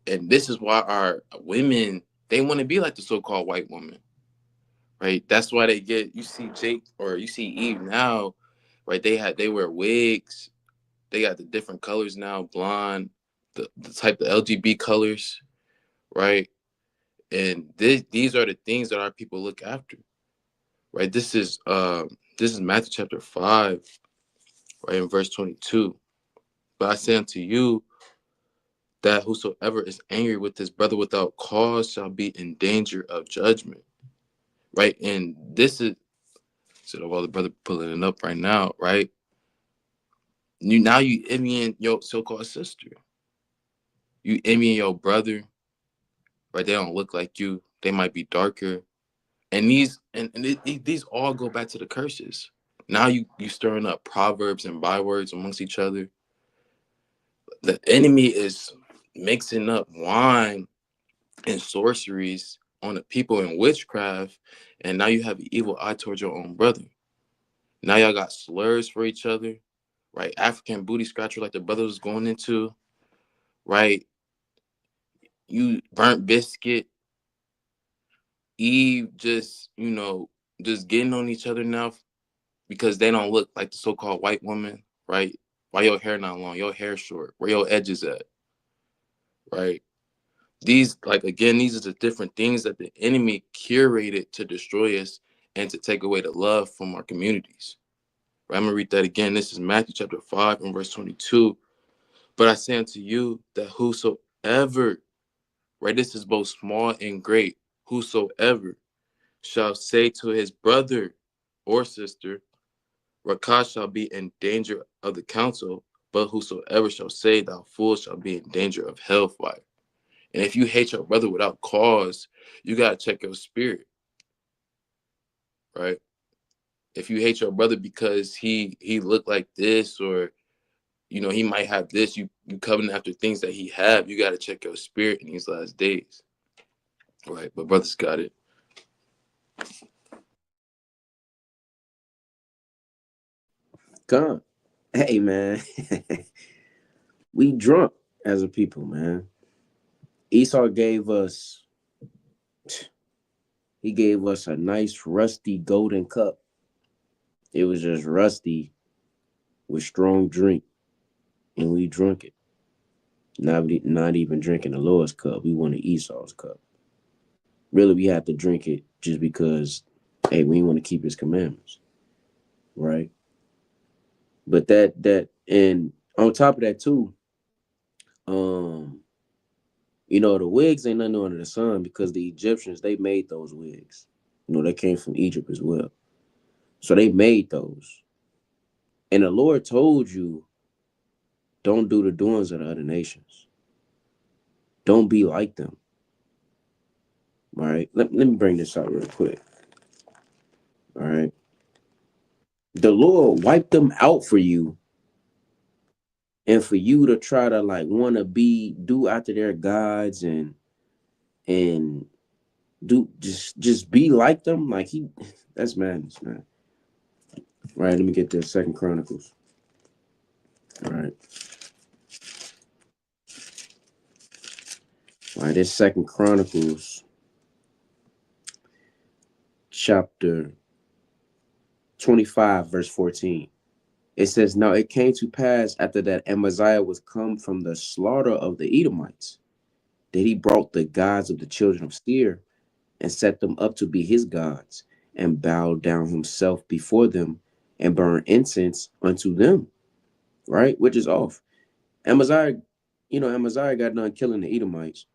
and this is why our women, they want to be like the so-called white woman, right? That's why they get, you see Jake or you see Eve now, right? They wear wigs. They got the different colors now, blonde, the type of LGB colors, right? And these are the things that our people look after, right? This is Matthew chapter 5, right, in verse 22. But I say unto you that whosoever is angry with his brother without cause shall be in danger of judgment, right? And this is, so while the brother pulling it up right now, right? You envying your so-called sister. You envying your brother, right? They don't look like you. They might be darker. And these all go back to the curses. Now you stirring up proverbs and bywords amongst each other. The enemy is mixing up wine and sorceries on the people in witchcraft, and now you have an evil eye towards your own brother. Now y'all got slurs for each other, right? African booty scratcher like the brother was going into, right? You burnt biscuit, Eve just, just getting on each other now because they don't look like the so-called white woman, right? Why your hair not long? Your hair short. Where your edges at, right? These, like, again, these are the different things that the enemy curated to destroy us and to take away the love from our communities. Right? I'm going to read that again. This is Matthew chapter 5 and verse 22. But I say unto you that whosoever, right, this is both small and great, whosoever shall say to his brother or sister, Rakah shall be in danger of the council, but whosoever shall say thou fool shall be in danger of hellfire. And if you hate your brother without cause, you got to check your spirit, right? If you hate your brother because he looked like this, or, he might have this, you coveting after things that he have, you got to check your spirit in these last days, right? But brothers got it. Come. Hey, man. We drunk as a people, man. Esau gave us a nice rusty golden cup. It was just rusty with strong drink, and we drunk it. Not even drinking the Lord's cup. We wanted Esau's cup. Really, we had to drink it just because, hey, we want to keep his commandments, right? But and on top of that too, um, the wigs ain't nothing under the sun because the Egyptians, they made those wigs. They came from Egypt as well. So they made those. And the Lord told you, don't do the doings of the other nations. Don't be like them. All right. Let me bring this out real quick. All right. The Lord wiped them out for you. And for you to try to want to do after their gods and do just be like them, that's madness, man. All right, let me get this. Second Chronicles. All right. All right, this Second Chronicles chapter 25, verse 14. It says, now it came to pass after that Amaziah was come from the slaughter of the Edomites, that he brought the gods of the children of Seir and set them up to be his gods, and bowed down himself before them and burned incense unto them. Right? Which is off. Amaziah, Amaziah got done killing the Edomites.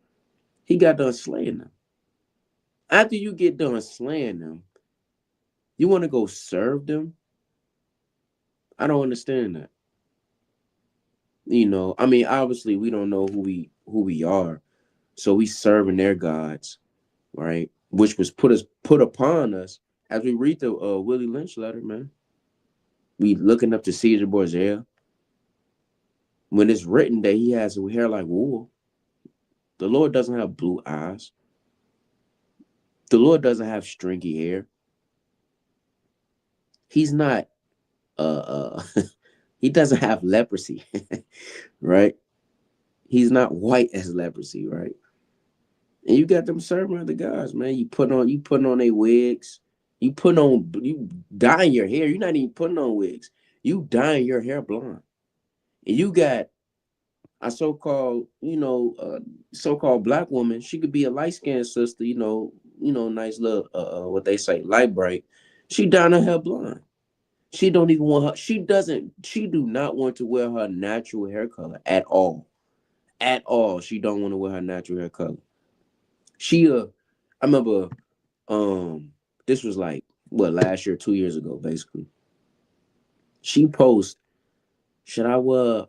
He got done slaying them. After you get done slaying them, you want to go serve them? I don't understand that. I mean, obviously we don't know who we are, so we serving their gods, right? Which was put upon us as we read the Willie Lynch letter, man. We looking up to Caesar Borgia when it's written that he has hair like wool. The Lord doesn't have blue eyes. The Lord doesn't have stringy hair. He's not he doesn't have leprosy, right? He's not white as leprosy, right? And you got them serving other guys, man. You putting on their wigs. You dyeing your hair. You're not even putting on wigs. You dyeing your hair blonde. And you got a so-called black woman. She could be a light-skinned sister, nice little what they say, light bright. She dyeing her hair blonde. She don't even want her, she do not want to wear her natural hair color at all. At all. She don't want to wear her natural hair color. I remember this was like what, last year, 2 years ago, basically. She posed, should I wear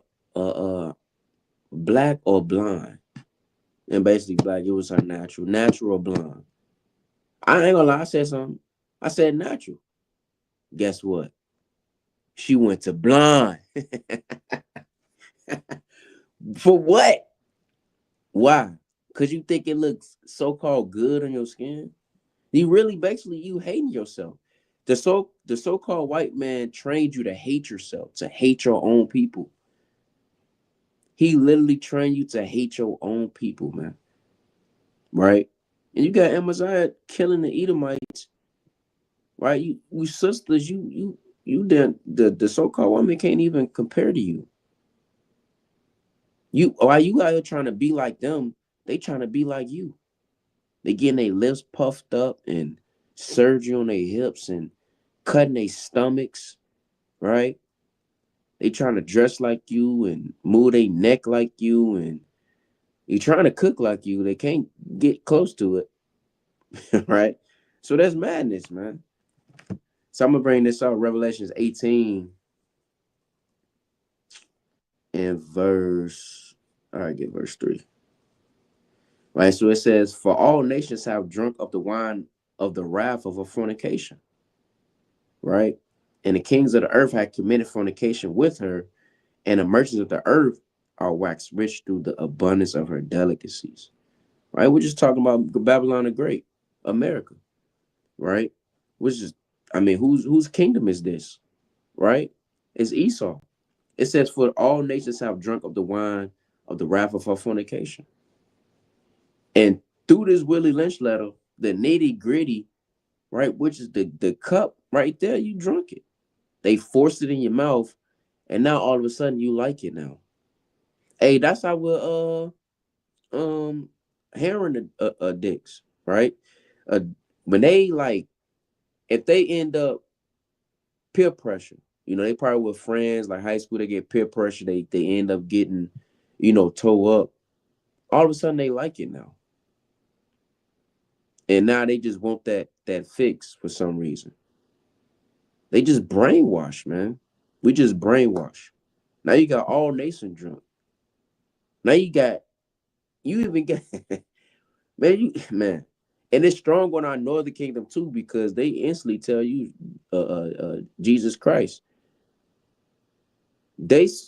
black or blonde? And basically black, it was her natural or blonde. I ain't gonna lie, I said something. I said natural. Guess what? She went to blonde. For what? Why? Because you think it looks so-called good on your skin? You really basically you hating yourself. The so-called white man trained you to hate yourself, to hate your own people. He literally trained you to hate your own people, man. Right? And you got Amaziah killing the Edomites, right? You sisters, the so-called woman can't even compare to you. While you out here trying to be like them, they trying to be like you. They getting their lips puffed up and surgery on their hips and cutting their stomachs, right? They trying to dress like you and move their neck like you, and you trying to cook like you. They can't get close to it, right? So that's madness, man. So I'm gonna bring this out, Revelations 18 and verse. All right, get verse 3. Right, so it says, "For all nations have drunk of the wine of the wrath of a fornication." Right, and the kings of the earth had committed fornication with her, and the merchants of the earth are waxed rich through the abundance of her delicacies. Right, we're just talking about Babylon the Great, America. Right, which is, I mean, whose kingdom is this? Right, it's Esau. It says, "For all nations have drunk of the wine of the wrath of her fornication." And through this Willie Lynch letter, the nitty gritty, right, which is the cup right there, you drunk it. They forced it in your mouth, and now all of a sudden you like it now. Hey, that's how we're heroin addicts, right? Uh, when they like, if they end up peer pressure, they probably with friends like high school, they get peer pressure, they end up getting, toe up. All of a sudden they like it now, and now they just want that fix for some reason. They just brainwash, man. We just brainwash. Now you got all nation drunk. Now you even got man, and it's strong on our northern kingdom too, because they instantly tell you Jesus Christ.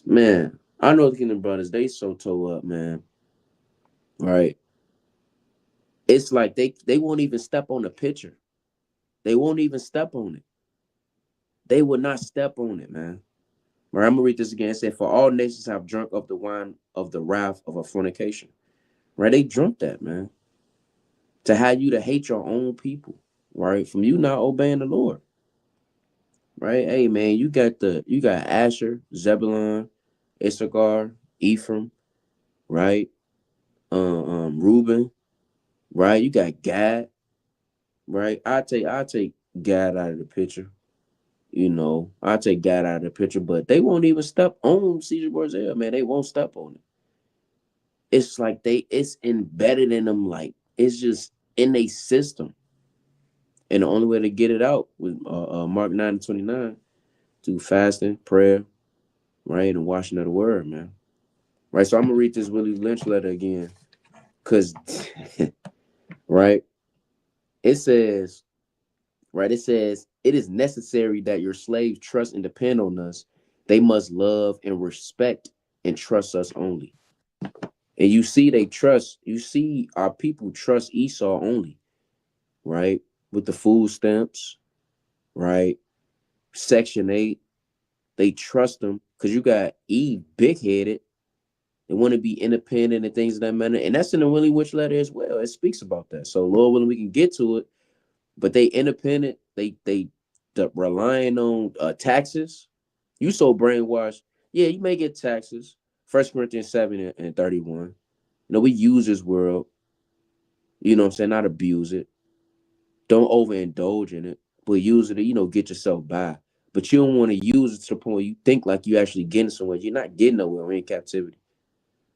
Man, our northern kingdom brothers, they so toe up, man. Right? It's like they won't even step on the picture. They won't even step on it. they would not step on it, man. Right, I'm gonna read this again. It said, "For all nations have drunk of the wine of the wrath of a fornication." Right, they drunk that, man. To have you to hate your own people, right? From you not obeying the Lord, right? Hey, man, you got Asher, Zebulun, Issachar, Ephraim, right? Reuben, right? You got Gad, right? I take Gad out of the picture. You know, I take Gad out of the picture, but they won't even step on Caesar Borgia, man. They won't step on it. It's like it's embedded in them, like it's just in a system. And the only way to get it out with Mark 9:29 through fasting, prayer, right, and washing of the word, man. Right. So I'm gonna read this Willie Lynch letter again, cause right, it says, right, it says it is necessary that your slaves trust and depend on us. They must love and respect and trust us only. And you see, you see our people trust Esau only, right? With the food stamps, right? Section 8, they trust them because you got Eve big headed. They want to be independent and things of that matter. And that's in the Willie Witch letter as well. It speaks about that. So Lord willing, we can get to it. But they independent, they relying on taxes. You so brainwashed. Yeah, you may get taxes. 1 Corinthians 7 and 31. You know, we use this world, you know what I'm saying, not abuse it. Don't overindulge in it, but use it to, get yourself by. But you don't want to use it to the point where you think like you actually getting somewhere. You're not getting nowhere. We're in captivity.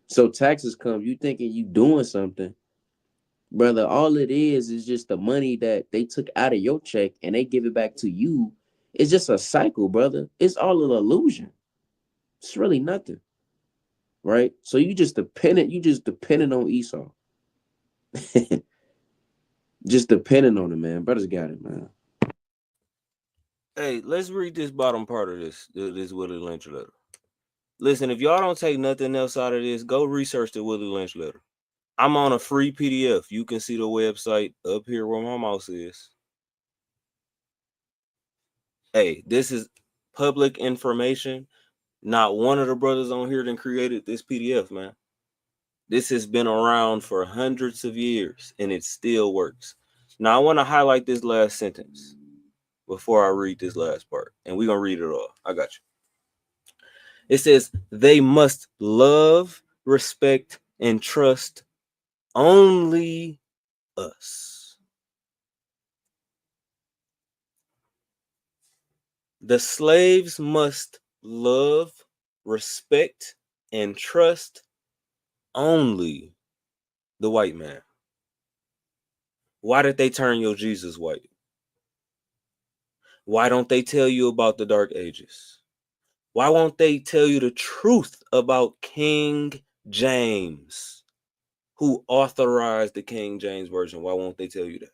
So taxes come, you thinking you doing something. Brother, all it is just the money that they took out of your check and they give it back to you. It's just a cycle, brother. It's all an illusion. It's really nothing. Right? So you just dependent on Esau. Just depending on it, man. Brothers got it, man. Hey, let's read this bottom part of this Willie Lynch letter. Listen, if y'all don't take nothing else out of this, go research the Willie Lynch letter. I'm on a free PDF. You can see the website up here where my mouse is. Hey, this is public information. Not one of the brothers on here then created this PDF, man. This has been around for hundreds of years and it still works. Now, I want to highlight this last sentence before I read this last part, and we're going to read it all. I got you. It says, they must love, respect, and trust only us. The slaves must love, respect, and trust only the white man. Why did they turn your Jesus white? Why don't they tell you about the Dark Ages? Why won't they tell you the truth about King James, who authorized the King James Version? Why won't they tell you that?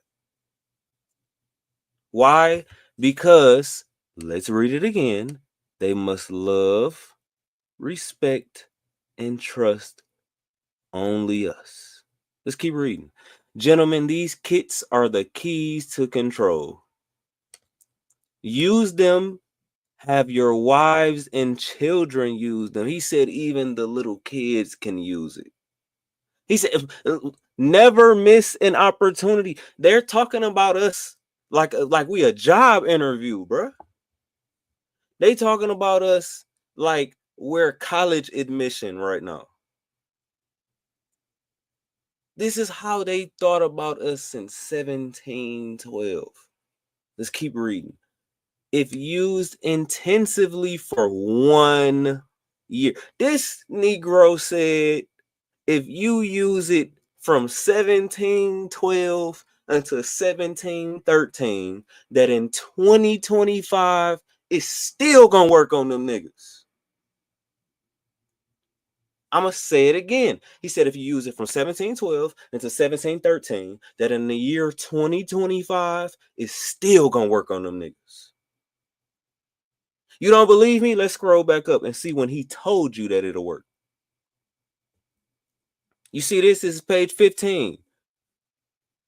Why? Because, let's read it again, they must love, respect, and trust only us. Let's keep reading. Gentlemen, these kits are the keys to control. Use them. Have your wives and children use them. He said even the little kids can use it. He said never miss an opportunity. They're talking about us like we a job interview, bro. They talking about us like we're college admission right now. This is how they thought about us since 1712. Let's keep reading. If used intensively for 1 year. This Negro said, if you use it from 1712 until 1713, that in 2025, it's still going to work on them niggas. I'm going to say it again. He said, if you use it from 1712 until 1713, that in the year 2025, it's still going to work on them niggas. You don't believe me? Let's scroll back up and see when he told you that it'll work. You see, this is page 15.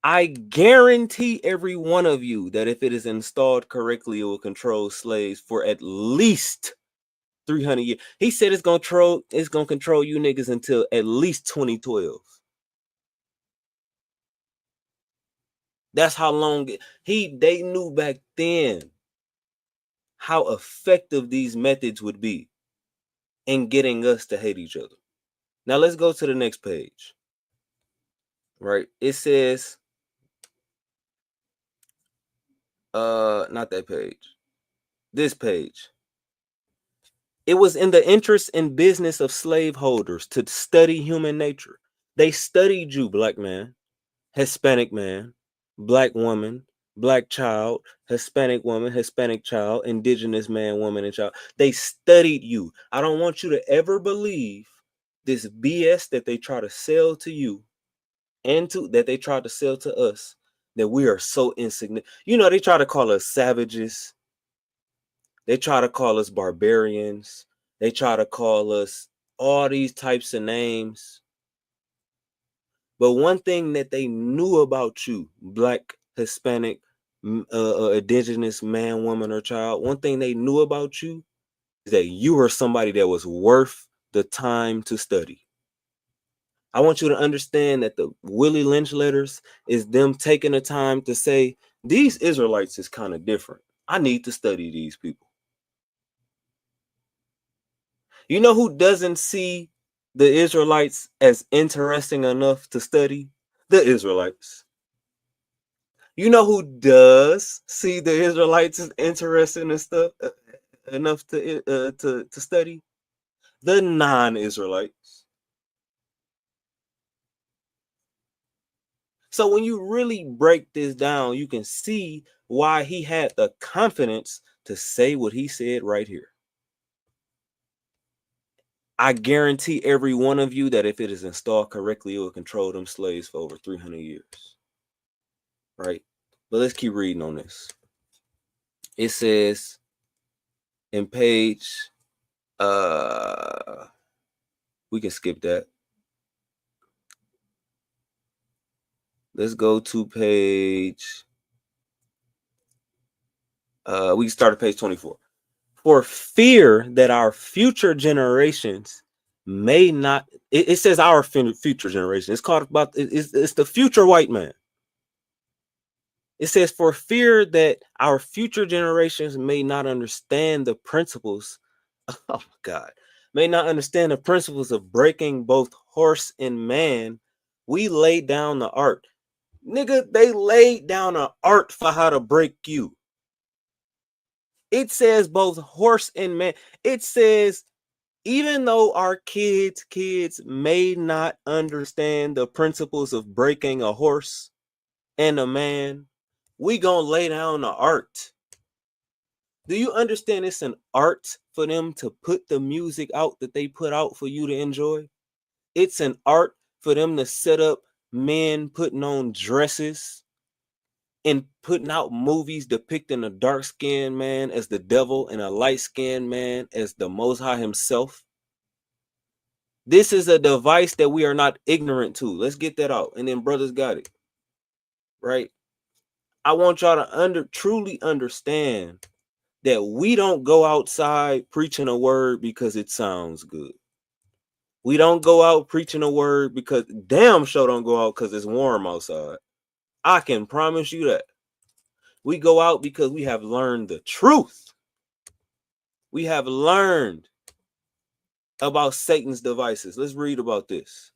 I guarantee every one of you that if it is installed correctly, it will control slaves for at least 300 years. He said it's gonna control you niggas until at least 2012. That's how long they knew back then how effective these methods would be in getting us to hate each other. Now let's go to the next page. Right? It says not that page. This page. It was in the interest and business of slaveholders to study human nature. They studied you, black man, Hispanic man, black woman, black child, Hispanic woman, Hispanic child, indigenous man, woman, and child. They studied you. I don't want you to ever believe this BS that they try to sell to you and that they try to sell to us, that we are so insignificant. You know, they try to call us savages. They try to call us barbarians. They try to call us all these types of names. But one thing that they knew about you, black, Hispanic, indigenous man, woman, or child, one thing they knew about you is that you were somebody that was worth the time to study. I want you to understand that the Willie Lynch letters is them taking the time to say, these Israelites is kind of different. I need to study these people. You know who doesn't see the Israelites as interesting enough to study? The Israelites. You know who does see the Israelites as interesting and stuff enough to study? The non-Israelites. So when you really break this down, you can see why he had the confidence to say what he said right here. I guarantee every one of you that if it is installed correctly, it will control them slaves for over 300 years. Right? But let's keep reading on this. It says in page, we can skip that. Let's go to page, we can start at page 24. For fear that our future generations may not, it says our future generation. It's called about, it's the future white man. It says, for fear that our future generations may not understand the principles, oh my God, may not understand the principles of breaking both horse and man, we laid down the art. Nigga, they laid down an art for how to break you. It says both horse and man. It says, even though our kids may not understand the principles of breaking a horse and a man, we gonna lay down the art. Do you understand it's an art for them to put the music out that they put out for you to enjoy? It's an art for them to set up men putting on dresses and putting out movies depicting a dark-skinned man as the devil and a light-skinned man as the Most High himself. This is a device that we are not ignorant to. Let's get that out. And then brothers got it. Right? I want y'all to truly understand that we don't go outside preaching a word because it sounds good. We don't go out preaching a word because damn sure don't go out because it's warm outside. I can promise you that. We go out because we have learned the truth. We have learned about Satan's devices. Let's read about this.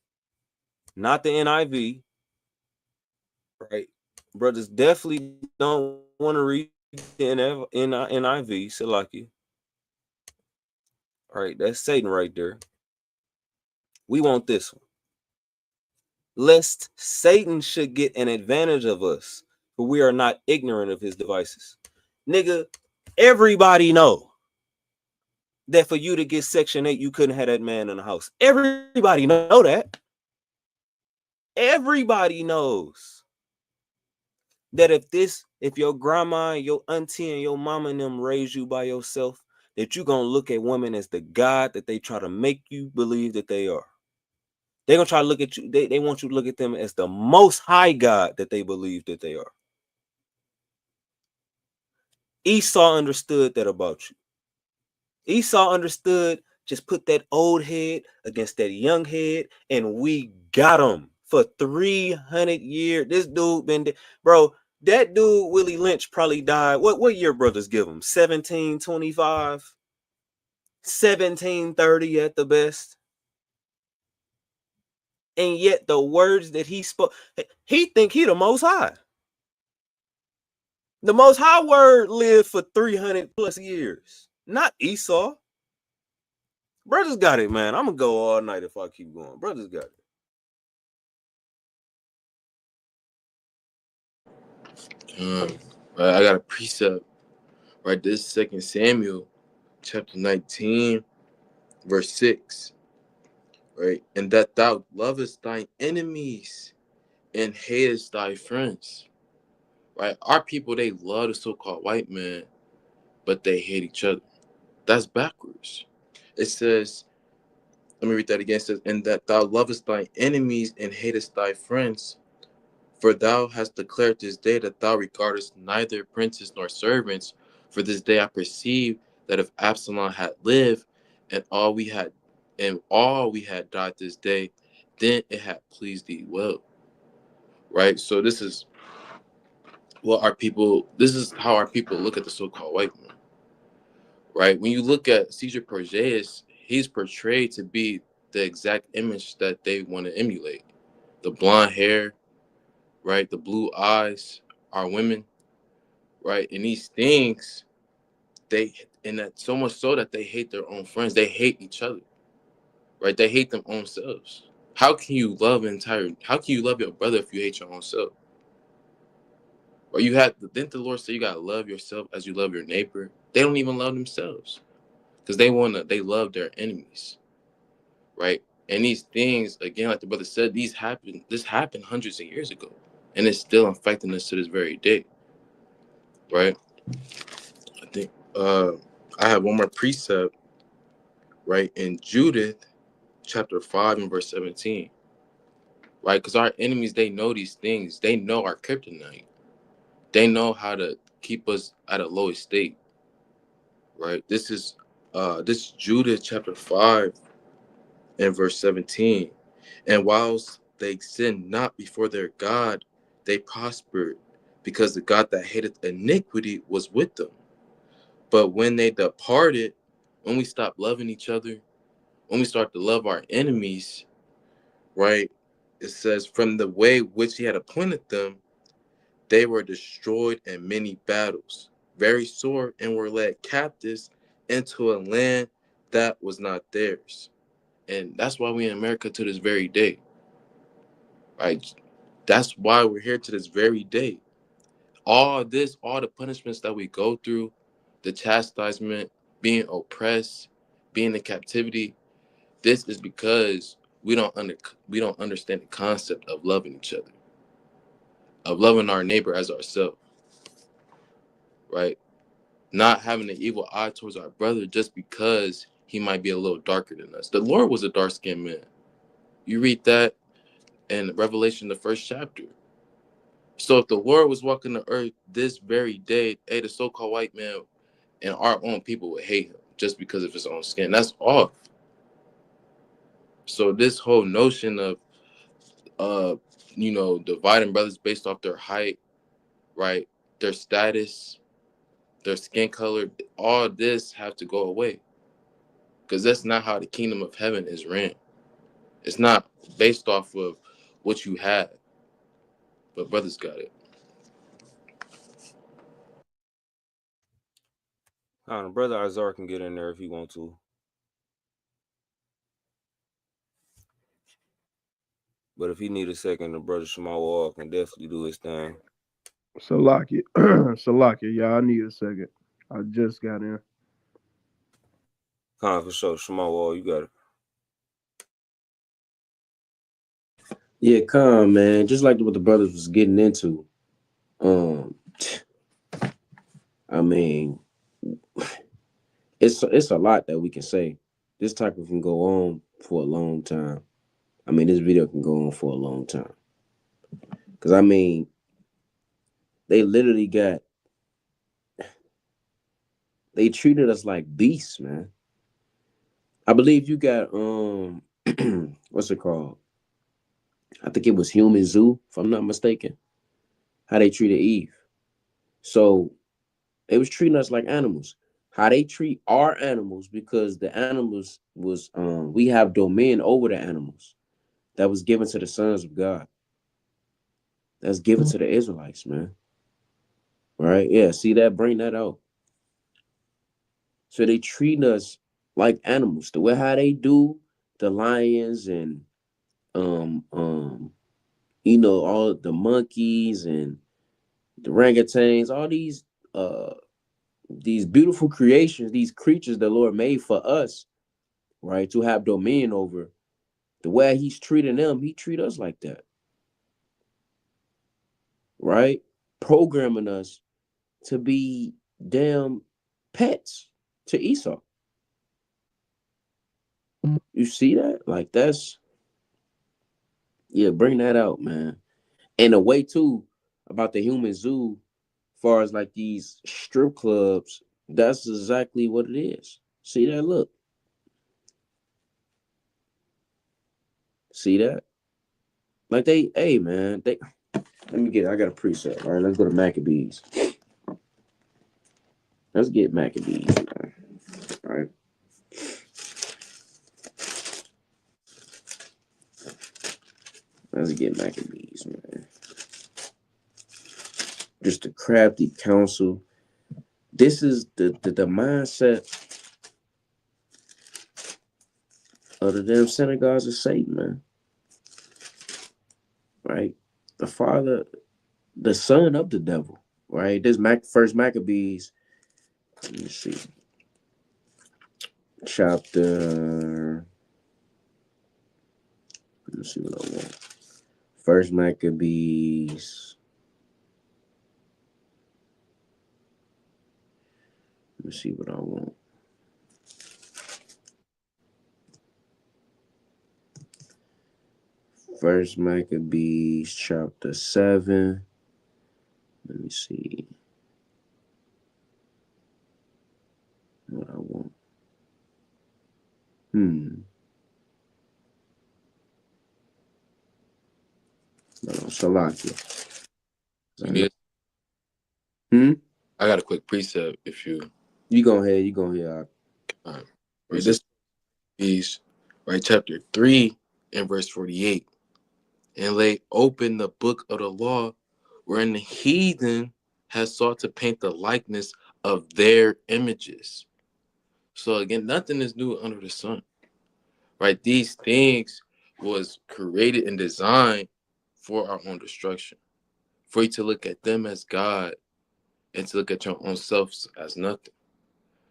Not the NIV. Right? Brothers definitely don't want to read the NIV. Salaki. All right, that's Satan right there. We want this one. Lest Satan should get an advantage of us, for we are not ignorant of his devices. Nigga, everybody know that for you to get Section 8, you couldn't have that man in the house. Everybody know that. Everybody knows that if your grandma and your auntie and your mama and them raise you by yourself, that you're going to look at women as the God that they try to make you believe that they are. They're gonna try to look at you. They want you to look at them as the most high God that they believe that they are. Esau understood that about you. Esau understood, just put that old head against that young head, and we got him for 300 years. This dude been, bro, that dude, Willie Lynch, probably died. What year brothers give him? 1725? 1730 at the best. And yet the words that he spoke, he think he the most high. The most high word lived for 300 plus years, not Esau. Brothers got it, man. I'm gonna go all night if I keep going. Brothers got it. Right, I got a precept. Right, this 2 Samuel, chapter 19, verse 6. Right, and that thou lovest thine enemies and hatest thy friends. Right, our people, they love the so-called white man, but they hate each other. That's backwards. It says, let me read that again. It says, and that thou lovest thine enemies and hatest thy friends. For thou hast declared this day that thou regardest neither princes nor servants. For this day I perceive that if Absalom had lived, and all we had died this day, then it had pleased thee well. Right? So this is how our people look at the so-called white man. Right? When you look at Caesar Borgias, he's portrayed to be the exact image that they want to emulate. The blonde hair, right? The blue eyes are women, right? And these things, that so much so that they hate their own friends. They hate each other, right? They hate them own selves. How can you love your brother if you hate your own self? Or didn't the Lord say you gotta love yourself as you love your neighbor? They don't even love themselves because they love their enemies, right? And these things, again, like the brother said, this happened hundreds of years ago, and it's still affecting us to this very day, right? I think I have one more precept, right, in Judith chapter 5 and verse 17, right? Because our enemies, they know these things. They know our kryptonite. They know how to keep us at a low state, right? This is Judith chapter 5 and verse 17. And whilst they sinned not before their God, they prospered, because the God that hateth iniquity was with them. But when they departed, when we stopped loving each other, when we start to love our enemies, right? It says, from the way which he had appointed them, they were destroyed in many battles, very sore, and were led captives into a land that was not theirs. And that's why we're in America to this very day, right? That's why we're here to this very day. All the punishments that we go through, the chastisement, being oppressed, being in captivity, this is because we don't understand the concept of loving each other, of loving our neighbor as ourselves, right? Not having an evil eye towards our brother just because he might be a little darker than us. The Lord was a dark-skinned man. You read that in Revelation, the 1st chapter. So if the Lord was walking the earth this very day, the so-called white man and our own people would hate him just because of his own skin. That's off. So this whole notion of dividing brothers based off their height, right, their status, their skin color, all this have to go away, because that's not how the kingdom of heaven is ran. It's not based off of what you have, but brothers got it. Brother Azar can get in there if he want to. But if he need a second, the brother Shema Wall can definitely do his thing. Salakia. Salakia. Yeah, I need a second. I just got in. For sure. Shema Wall, you got it. Yeah, come, man. Just like what the brothers was getting into. I mean, it's a lot that we can say. This topic can go on for a long time. I mean, this video can go on for a long time. Because, I mean, they literally they treated us like beasts, man. I believe you got, what's it called? I think it was Human Zoo, if I'm not mistaken, how they treated Eve. So they was treating us like animals. How they treat our animals, because the animals was, we have domain over the animals that was given to the sons of God. That's given to the Israelites, man. Right? Yeah, see that? Bring that out. So they treat us like animals. The way how they do the lions and um um all the monkeys and the orangutans, all these beautiful creations, these creatures the Lord made for us, right, to have dominion over. The way he's treating them, he treat us like that, right? Programming us to be damn pets to Esau. You see that? Like yeah, bring that out, man. And the way too about the Human Zoo, far as like these strip clubs, that's exactly what it is. See that? Look. See that? Like hey man, I got a preset. All right, let's go to Maccabees. Let's get Maccabees, man. All right. Let's get Maccabees, man. Just a crafty counsel. This is the mindset of the damn synagogues of Satan, man. Right? The father, the son of the devil, right? This first Maccabees, let me see. Chapter, let me see what I want. First Maccabees. Let me see what I want. First Maccabees, chapter 7. Let me see what I want. Salakia. I got a quick precept if you. You go ahead. All right. Right, this is right, chapter 3 and verse 48. And lay open the book of the law, wherein the heathen has sought to paint the likeness of their images. So again, nothing is new under the sun. Right? These things was created and designed for our own destruction. For you to look at them as God and to look at your own self as nothing.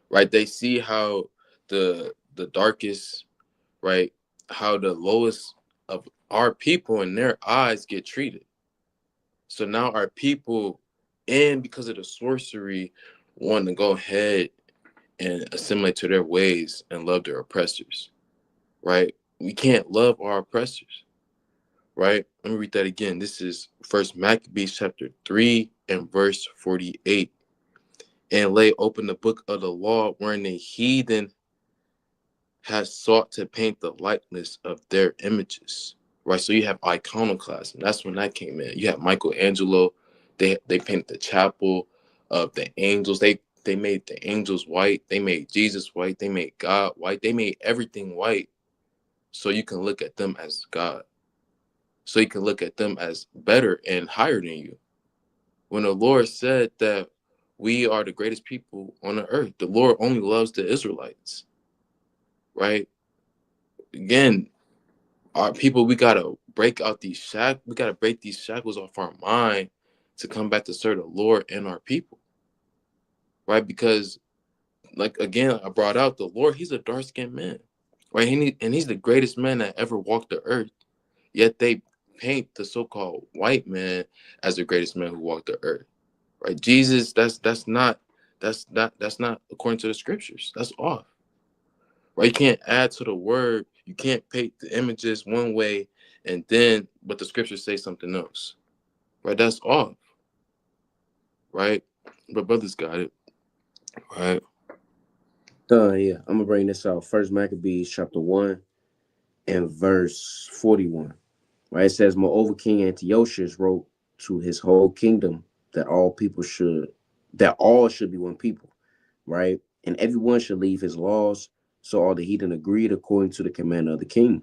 Right? They see how the darkest, right, how the lowest of our people in their eyes get treated. So now our people, and because of the sorcery, want to go ahead and assimilate to their ways and love their oppressors, right? We can't love our oppressors, right? Let me read that again. This is First Maccabees chapter 3 and verse 48. And lay open the book of the law, wherein the heathen has sought to paint the likeness of their images, right? So you have iconoclasm. That's when that came in. You have Michelangelo. They painted the chapel of the angels. They made the angels white. They made Jesus white. They made God white. They made everything white, so you can look at them as God. So you can look at them as better and higher than you. When the Lord said that we are the greatest people on the earth, the Lord only loves the Israelites, right? Again, our people, we gotta break out these shackles. We gotta break these shackles off our mind to come back to serve the Lord and our people, right? Because, like again, I brought out the Lord. He's a dark-skinned man, right? And he's the greatest man that ever walked the earth. Yet they paint the so-called white man as the greatest man who walked the earth, right? Jesus, that's not according to the scriptures. That's off, right? You can't add to the word. You can't paint the images one way and then, but the scriptures say something else, right? That's off, right? But brothers got it, right? Yeah, I'm gonna bring this out. First Maccabees chapter 1 and verse 41. Right? It says, moreover, King Antiochus wrote to his whole kingdom that all should be one people, right? And everyone should leave his laws. So all the heathen agreed according to the command of the king.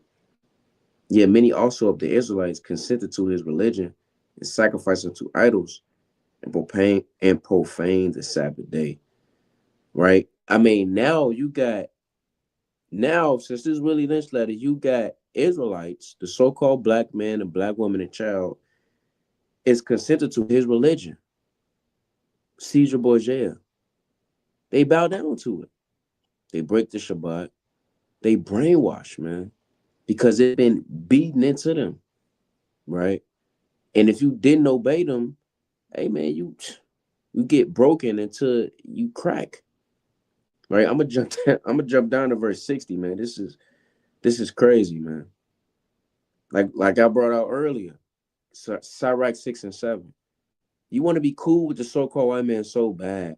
Yet many also of the Israelites consented to his religion and sacrificed unto idols and profane the Sabbath day. Right? I mean, now since this Willie Lynch letter, you got Israelites, the so-called black man and black woman and child, is consented to his religion. Caesar Borgia. They bow down to it. They break the Shabbat. They brainwash, man, because it's been beaten into them, right? And if you didn't obey them, hey man, you get broken until you crack. Right? I'm gonna jump down to verse 60, man. This is crazy, man. Like I brought out earlier, Sirach 6 and 7. You want to be cool with the so-called white man so bad,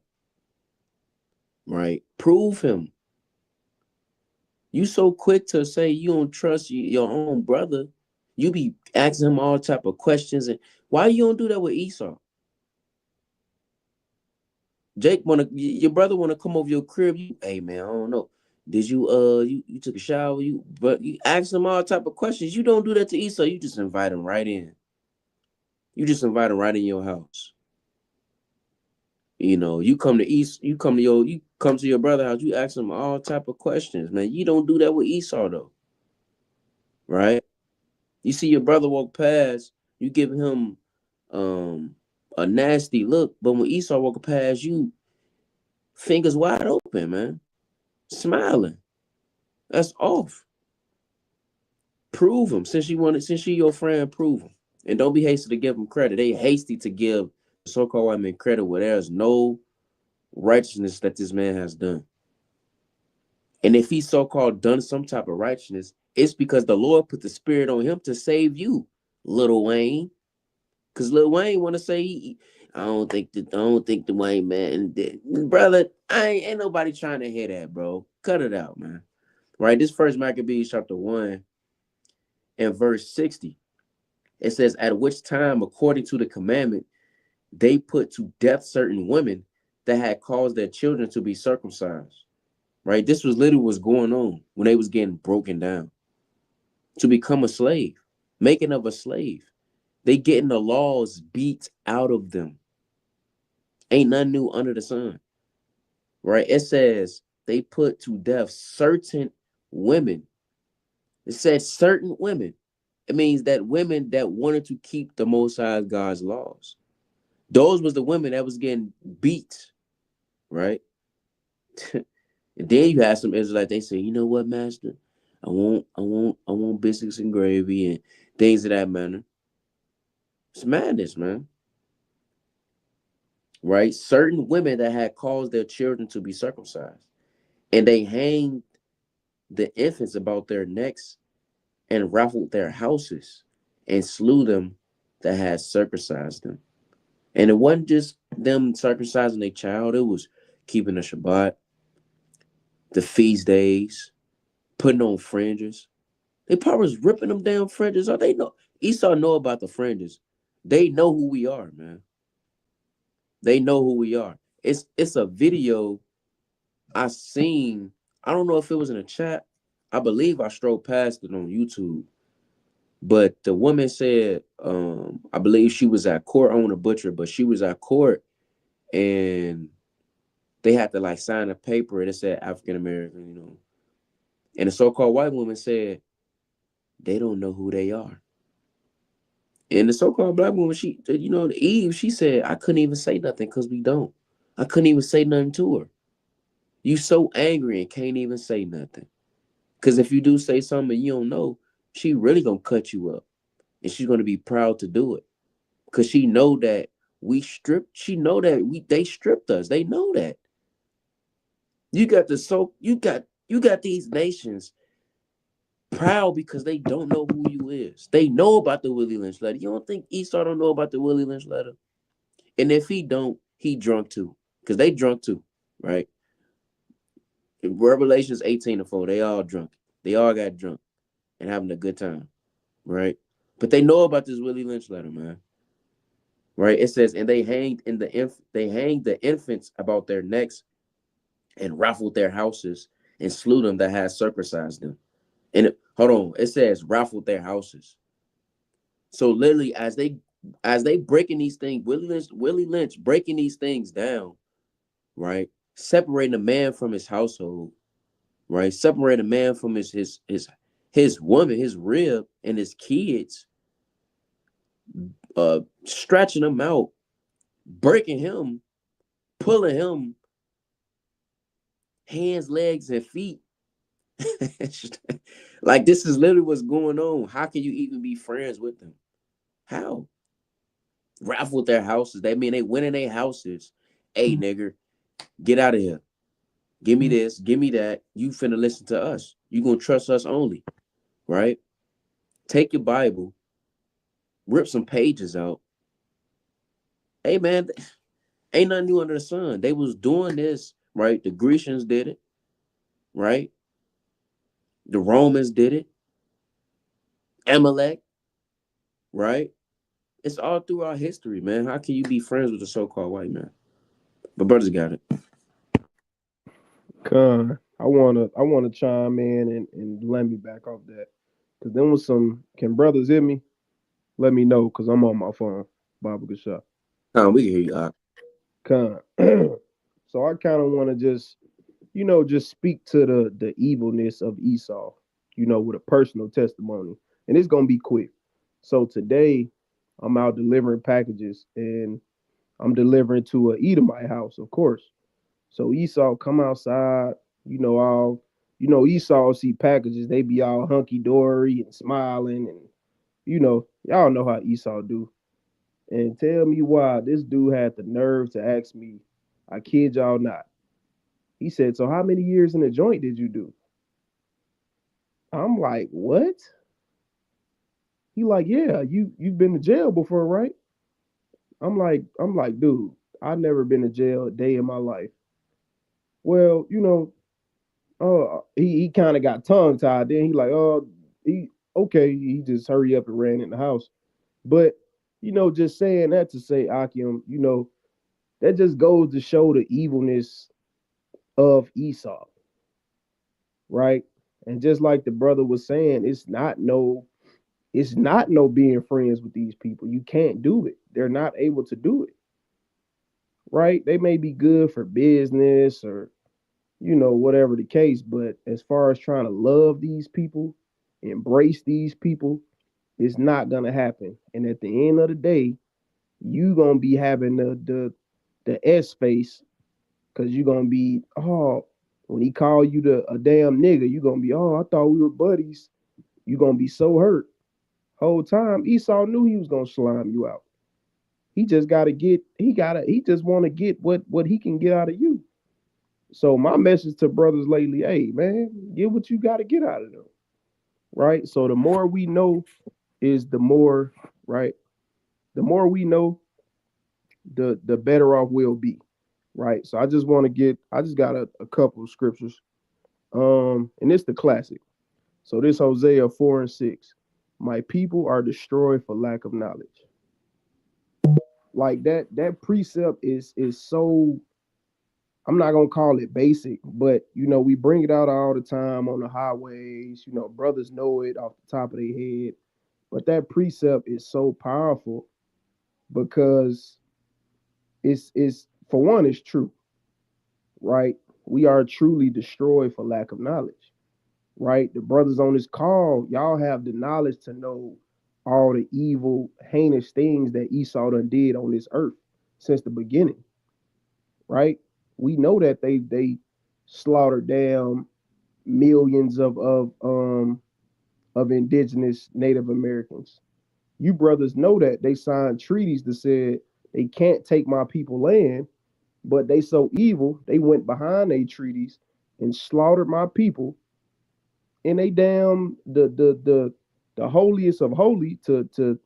right? Prove him. You so quick to say you don't trust your own brother. You be asking him all type of questions, and why you don't do that with Esau? Jake your brother wanna come over your crib. Hey man, I don't know. Did you took a shower? But you ask him all type of questions. You don't do that to Esau. You just invite him right in. You just invite him right in your house. You know, you come to your brother's house. You ask him all type of questions, man. You don't do that with Esau though, right? You see your brother walk past, you give him a nasty look, but when Esau walk past you, fingers wide open, man, smiling. That's off. Prove him. Since she your friend, prove him. And don't be hasty to give him credit. They hasty to give the so-called white man credit where there's no righteousness that this man has done. And if he so-called done some type of righteousness, it's because the Lord put the spirit on him to save you, Lil Wayne. Because Lil Wayne want to say, I don't think the Wayne man did. Brother, ain't nobody trying to hear that, bro. Cut it out, man. Right? This first Maccabees chapter 1 and verse 60. It says, at which time, according to the commandment, they put to death certain women that had caused their children to be circumcised. Right? This was literally what's going on when they was getting broken down. To become a slave, making of a slave. They getting the laws beat out of them. Ain't nothing new under the sun. Right? It says they put to death certain women. It says certain women. It means that women that wanted to keep the Most High God's laws. Those was the women that was getting beat, right? And then you have some Israelites, they say, you know what, master? I want biscuits and gravy and things of that manner. It's madness, man. Right? Certain women that had caused their children to be circumcised. And they hanged the infants about their necks and raffled their houses and slew them that had circumcised them. And it wasn't just them circumcising their child, it was keeping the Shabbat, the feast days, putting on fringes. They probably was ripping them damn fringes. They know Esau know about the fringes. They know who we are, man. They know who we are. It's a video I seen. I don't know if it was in a chat. I believe I strolled past it on YouTube. But the woman said, I believe she was at court. I want to butcher, but she was at court and they had to like sign a paper and it said African American, you know. And the so-called white woman said, they don't know who they are. And the so-called black woman, Eve, she said, I couldn't even say nothing because we don't. I couldn't even say nothing to her. You so angry and can't even say nothing. Because if you do say something you don't know, she really gonna cut you up. And she's gonna be proud to do it. Because she know that they stripped us. They know that. You got these nations Proud because they don't know who you is. They know about the Willie Lynch letter. You don't think Esau don't know about the Willie Lynch letter? And if he don't, he drunk too. Because they drunk too, right? In Revelations 18:4, they all drunk. They all got drunk and having a good time, right? But they know about this Willie Lynch letter, man. Right? It says, and they hanged the infants about their necks and raffled their houses and slew them that had circumcised them. And hold on, it says raffled their houses. So literally, as they breaking these things, Willie Lynch breaking these things down, right? Separating a man from his household, right? Separating a man from his woman, his rib, and his kids, stretching him out, breaking him, pulling him, hands, legs, and feet. Like this is literally what's going on. How can you even be friends with them? How? Raffle their houses. They mean they went in their houses. Hey, nigger, get out of here. Give me this. Give me that. You finna listen to us. You gonna trust us only, right? Take your Bible, rip some pages out. Hey, man, ain't nothing new under the sun. They was doing this, right? The Grecians did it, right? The Romans did it. Amalek, right? It's all through our history, man. How can you be friends with a so-called white man? But brothers got it. Con, I wanna chime in and let me back off that. Cause then was some can brothers hear me? Let me know because I'm on my phone. Baba Gasha. We can hear you out. Con. So I kind of want to just speak to the evilness of Esau, with a personal testimony. And it's gonna be quick. So today I'm out delivering packages and I'm delivering to a Edomite house, of course. So Esau come outside, all Esau see packages, they be all hunky dory and smiling, and y'all know how Esau do. And tell me why this dude had the nerve to ask me, I kid y'all not. He said, so how many years in the joint did you do? I'm like, what? He like, yeah, you've been to jail before, right? I'm like, dude, I've never been to jail a day in my life. Well, he kind of got tongue tied. Then he like, he okay. He just hurry up and ran in the house. But just saying that to say, Akim, that just goes to show the evilness of Esau, right? And just like the brother was saying, it's not no being friends with these people. You can't do it. They're not able to do it, right? They may be good for business or whatever the case, but as far as trying to love these people, embrace these people, it's not gonna happen. And at the end of the day, you gonna be having the S face because you're gonna be, when he call you a damn nigga, you're gonna be, I thought we were buddies. You're gonna be so hurt. Whole time Esau knew he was gonna slime you out. He just he just wanna get what he can get out of you. So my message to brothers lately, hey man, get what you gotta get out of them. Right? So the more we know is the more, right? The more we know, the better off we'll be. Right. So I just got a couple of scriptures. And it's the classic. So this Hosea 4:6. My people are destroyed for lack of knowledge. Like that precept is so, I'm not gonna call it basic, but we bring it out all the time on the highways. Brothers know it off the top of their head. But that precept is so powerful because it's for one, it's true, right? We are truly destroyed for lack of knowledge, right? The brothers on this call, y'all have the knowledge to know all the evil, heinous things that Esau done did on this earth since the beginning, right? We know that they slaughtered down millions of indigenous Native Americans. You brothers know that they signed treaties that said they can't take my people land, but they so evil they went behind their treaties and slaughtered my people in a damn the holiest of holy to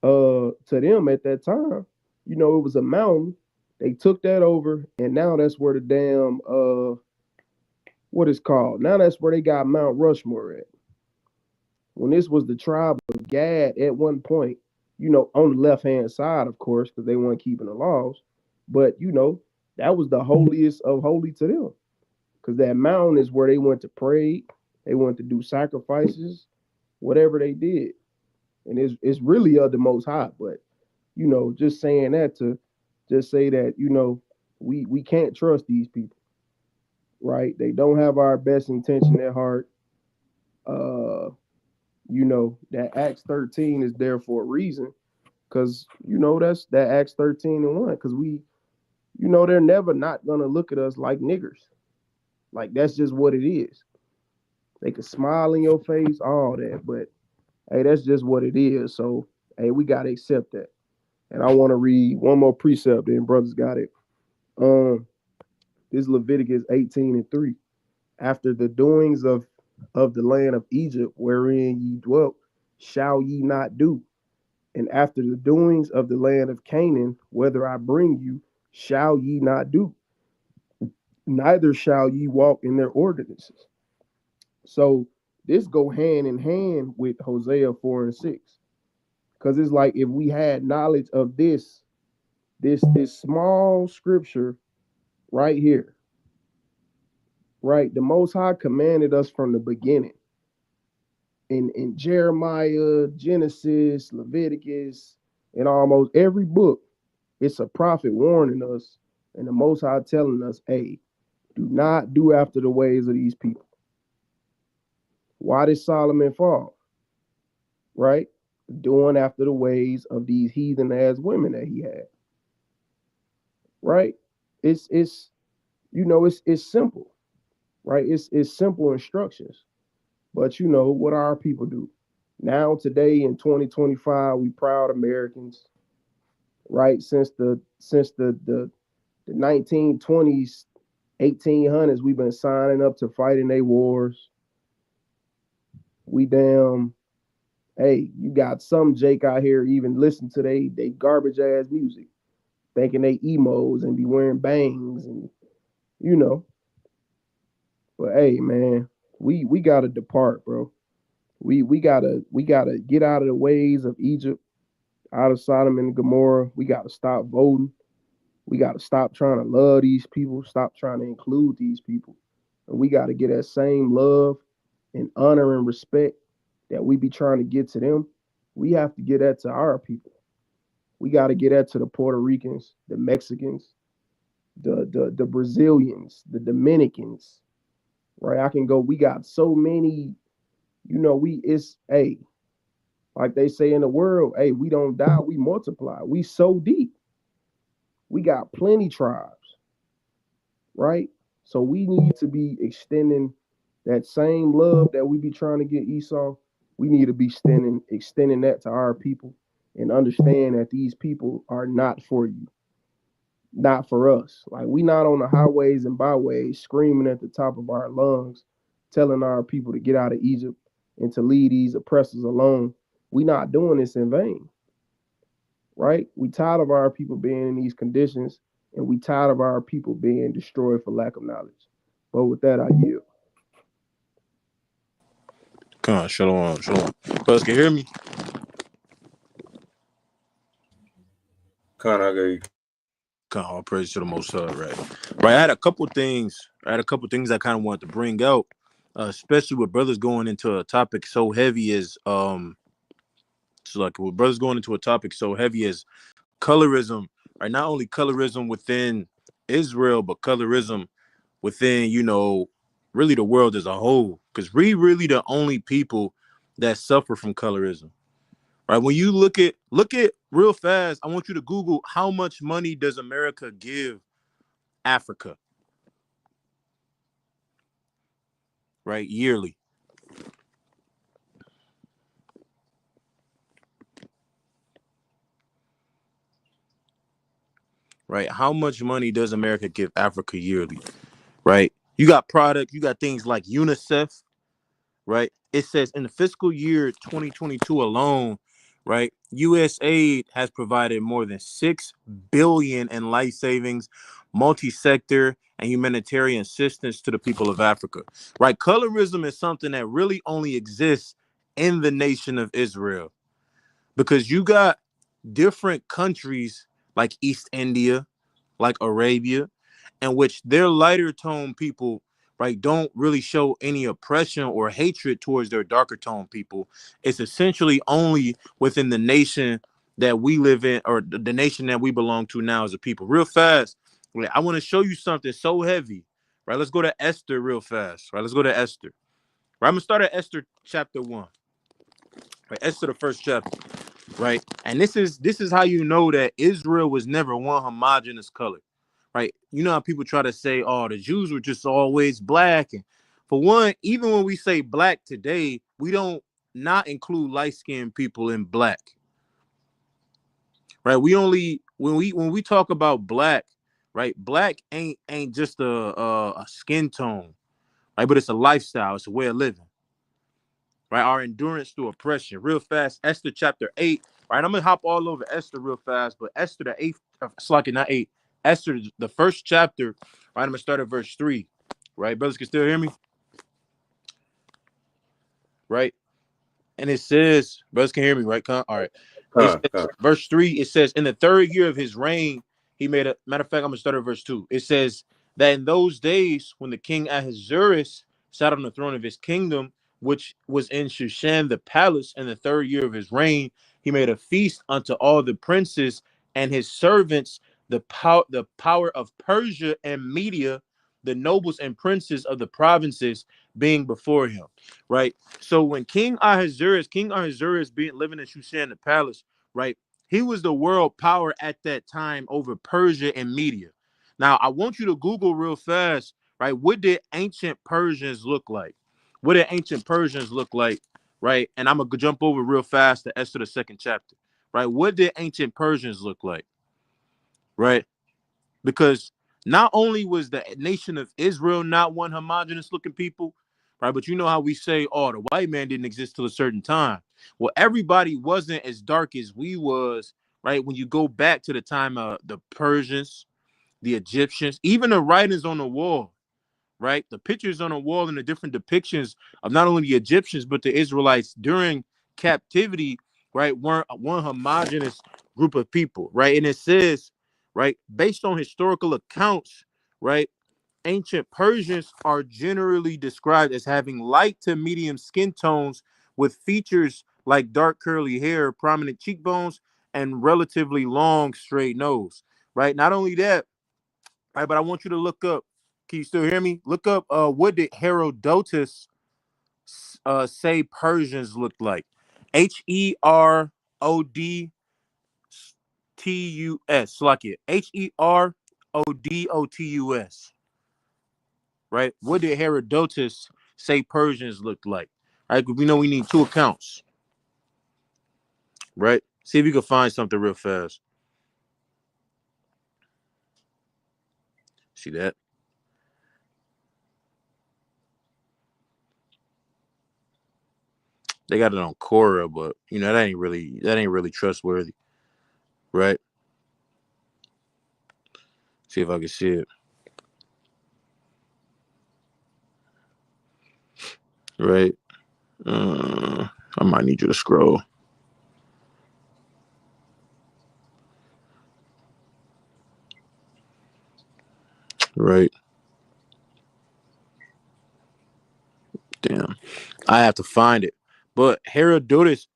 them at that time. You know, it was a mountain. They took that over, and now that's where the damn what is called. Now that's where they got Mount Rushmore at. When this was the tribe of Gad at one point, you know, on the left hand side, of course, because they weren't keeping the laws. But you know, that was the holiest of holy to them. Because that mountain is where they went to pray, they went to do sacrifices, whatever they did. And it's really of the most high. But you know, just saying that to just say that, you know, we can't trust these people, right? They don't have our best intention at heart. Uh, you know, that Acts 13 is there for a reason. Cause you know, that's that Acts 13 and 1. Cause we, you know, they're never not gonna look at us like niggers. Like that's just what it is. They could smile in your face, all that, but hey, that's just what it is. So hey, we gotta accept that. And I want to read one more precept, and brothers got it. Um, this is Leviticus 18 and 3. After the doings of the land of Egypt, wherein ye dwelt, shall ye not do. And after the doings of the land of Canaan, whither I bring you, shall ye not do. Neither shall ye walk in their ordinances. So this go hand in hand with Hosea 4 and 6. Because it's like if we had knowledge of this small scripture right here, right? The Most High commanded us from the beginning. In Jeremiah, Genesis, Leviticus, in almost every book, it's a prophet warning us, and the Most High telling us, hey, do not do after the ways of these people. Why did Solomon fall? Right? Doing after the ways of these heathen ass women that he had. Right? It's you know, it's simple, right? It's simple instructions. But you know what our people do. Now today in 2025, we proud Americans, right? Since the 1920s, 1800s, we've been signing up to fight in their wars. We damn, hey, you got some Jake out here even listen to they garbage ass music, thinking they emos and be wearing bangs and you know. But hey, man, we gotta depart, bro. We gotta get out of the ways of Egypt, out of Sodom and Gomorrah. We gotta stop voting. We gotta stop trying to love these people, stop trying to include these people. And we gotta get that same love and honor and respect that we be trying to get to them. We have to get that to our people. We gotta get that to the Puerto Ricans, the Mexicans, the Brazilians, the Dominicans. Right? I can go, we got so many, you know, it's hey, like they say in the world, hey, we don't die, we multiply. We so deep. We got plenty tribes, right? So we need to be extending that same love that we be trying to get Esau. We need to be extending that to our people and understand that these people are not for you, not for us. Like we not on the highways and byways screaming at the top of our lungs, telling our people to get out of Egypt and to leave these oppressors alone. We not doing this in vain, right? We tired of our people being in these conditions, and we tired of our people being destroyed for lack of knowledge. But with that, I yield. Come on, shalom, shalom. Brothers, can you hear me? Con, I got you. Come on, all praise to the Most High, right? Right. I had a couple things I kind of wanted to bring out, especially with brothers going into a topic so heavy as with brothers going into a topic so heavy as colorism, right? Not only colorism within Israel, but colorism within, you know, really the world as a whole. Because we really the only people that suffer from colorism. Right. When you look at real fast, I want you to Google how much money does America give Africa, right? Yearly. Right. How much money does America give Africa yearly? Right. You got things like UNICEF, right? It says in the fiscal year 2022 alone, right, USAID has provided more than $6 billion in life savings, multi-sector, and humanitarian assistance to the people of Africa. Right? Colorism is something that really only exists in the nation of Israel, because you got different countries like East India, like Arabia, in which their lighter tone people, right, don't really show any oppression or hatred towards their darker tone people. It's essentially only within the nation that we live in, or the nation that we belong to now as a people. Real fast, right, I want to show you something so heavy, right? Let's go to Esther real fast, right? Let's go to Esther. Right, I'm gonna start at Esther chapter 1. Right, Esther, the first chapter. Right, and this is how you know that Israel was never one homogeneous color. Right, you know how people try to say, oh, the Jews were just always black. And for one, even when we say black today, we don't not include light-skinned people in black. Right, we only when we talk about black, right, black ain't just a skin tone, right, but it's a lifestyle, it's a way of living. Right, our endurance through oppression. Real fast, Esther chapter 8. Right, I'm gonna hop all over Esther real fast, but Esther the 8th, slucky, not 8. Esther, the first chapter. Right, I'm gonna start at verse 3. Right, brothers can still hear me. Right, and it says, brothers can hear me, right? All right. Verse 3. It says, in the 3rd year of his reign, he made a matter of fact. I'm gonna start at verse 2. It says that in those days, when the king Ahasuerus sat on the throne of his kingdom, which was in Shushan the palace, in the 3rd year of his reign, he made a feast unto all the princes and his servants, the power of Persia and Media, the nobles and princes of the provinces being before him. Right. So when King Ahasuerus being living in Shushan the palace, right, he was the world power at that time over Persia and Media. Now I want you to Google real fast, right? What did ancient Persians look like? What did ancient Persians look like? Right. And I'm gonna jump over real fast to Esther the 2nd chapter. Right. What did ancient Persians look like? Right. Because not only was the nation of Israel not one homogenous looking people, right? But you know how we say, oh, the white man didn't exist till a certain time. Well, everybody wasn't as dark as we was, right? When you go back to the time of the Persians, the Egyptians, even the writings on the wall, right? The pictures on the wall and the different depictions of not only the Egyptians, but the Israelites during captivity, right, weren't one homogenous group of people, right? And it says, right, based on historical accounts, right, ancient Persians are generally described as having light to medium skin tones with features like dark curly hair, prominent cheekbones, and relatively long straight nose, right? Not only that, right, but I want you to look up. Can you still hear me? Look up what did Herodotus say Persians looked like? Herodotus. Like it. Herodotus. Right? What did Herodotus say Persians looked like? Right? We know we need 2 accounts. Right? See if you can find something real fast. See that? They got it on Quora, but you know that ain't really trustworthy, right? See if I can see it. Right. I might need you to scroll. Right. Damn. I have to find it. But Herodotus,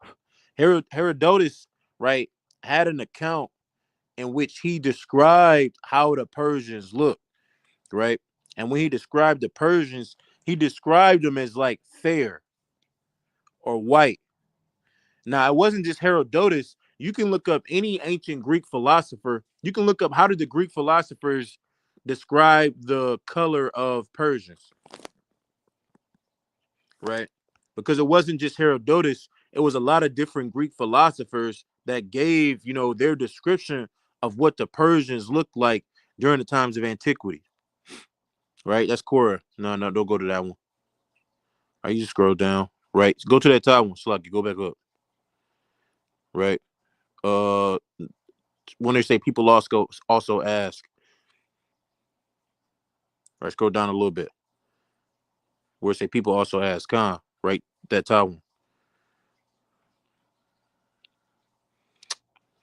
right, had an account in which he described how the Persians looked, right? And when he described the Persians, he described them as like fair or white. Now, it wasn't just Herodotus. You can look up any ancient Greek philosopher. You can look up how did the Greek philosophers describe the color of Persians, right? Because it wasn't just Herodotus. It was a lot of different Greek philosophers that gave, you know, their description of what the Persians looked like during the times of antiquity, right? That's Quora. No, don't go to that one. Right, you just scroll down. Right, go to that top one. Slocky, go back up. Right. When they say people also ask. Right, scroll down a little bit. Where it say people also ask. Right, that top one.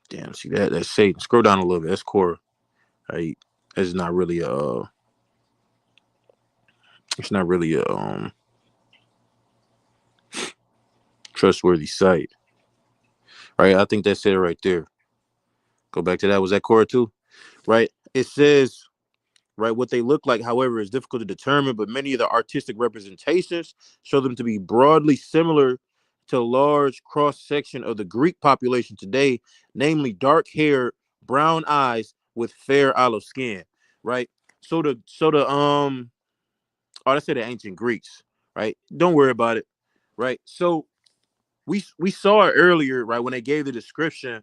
Damn, see that? That's Satan. Scroll down a little bit. That's Korah. Right, that's not really a. It's not really a trustworthy site. Right, I think that's it right there. Go back to that. Was that Korah too? Right. It says. Right, what they look like, however, is difficult to determine, but many of the artistic representations show them to be broadly similar to a large cross-section of the Greek population today, namely dark hair, brown eyes with fair olive skin. Right. Oh, that's the ancient Greeks, right? Don't worry about it. Right. So we saw it earlier, right, when they gave the description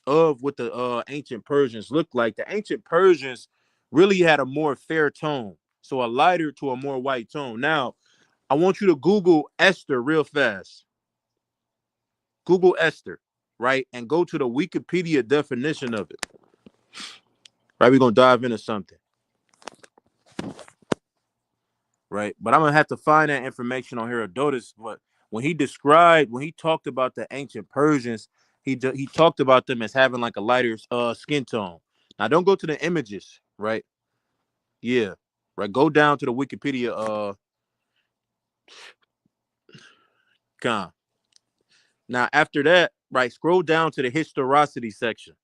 of what the ancient Persians looked like. The ancient Persians really had a more fair tone, so a lighter to a more white tone. Now, I want you to Google Esther real fast. Google Esther, right, and go to the Wikipedia definition of it. Right, we're gonna dive into something. Right, but I'm gonna have to find that information on Herodotus. But when he talked about the ancient Persians, he talked about them as having like a lighter skin tone. Now, don't go to the images, right? Yeah, right. Go down to the Wikipedia. Now after that, right, scroll down to the historicity section.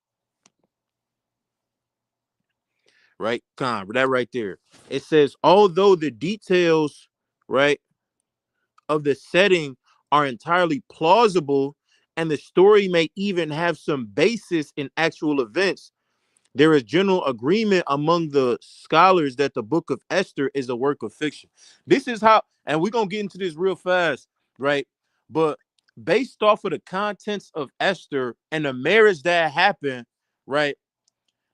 Right, that right there. It says, although the details, right, of the setting are entirely plausible, and the story may even have some basis in actual events, there is general agreement among the scholars that the Book of Esther is a work of fiction. This is how, and we're going to get into this real fast, right? But based off of the contents of Esther and the marriage that happened, right?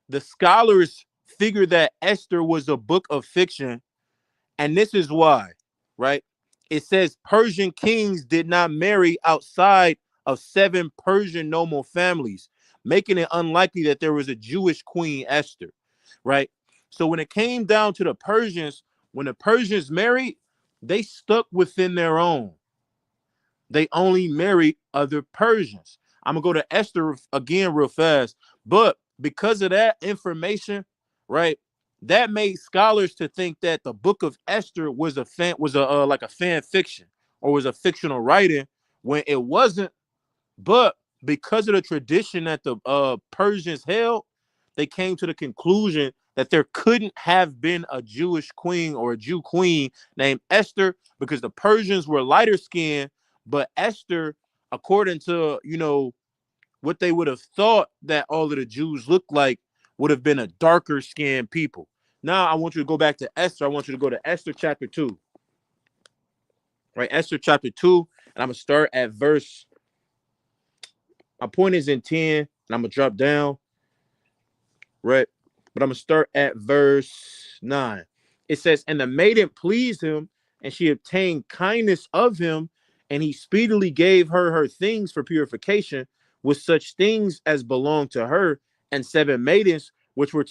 The scholars figured that Esther was a book of fiction. And this is why, right? It says Persian kings did not marry outside of 7 Persian noble families, making it unlikely that there was a Jewish queen Esther, right? So when it came down to the Persians, when the Persians married, they stuck within their own. They only married other Persians. I'm gonna go to Esther again real fast, but because of that information, right, that made scholars to think that the Book of Esther was like a fan fiction or was a fictional writing when it wasn't. But because of the tradition that the Persians held, they came to the conclusion that there couldn't have been a Jewish queen or a Jew queen named Esther because the Persians were lighter skinned, but Esther, according to what they would have thought that all of the Jews looked like, would have been a darker skinned people. Now I want you to go back to Esther. I want you to go to Esther chapter 2. Right, Esther chapter 2, and I'm gonna start at verse. My point is in 10, and I'm gonna drop down. Right, but I'm gonna start at verse 9. It says, and the maiden pleased him, and she obtained kindness of him, and he speedily gave her things for purification, with such things as belonged to her, and 7 maidens which were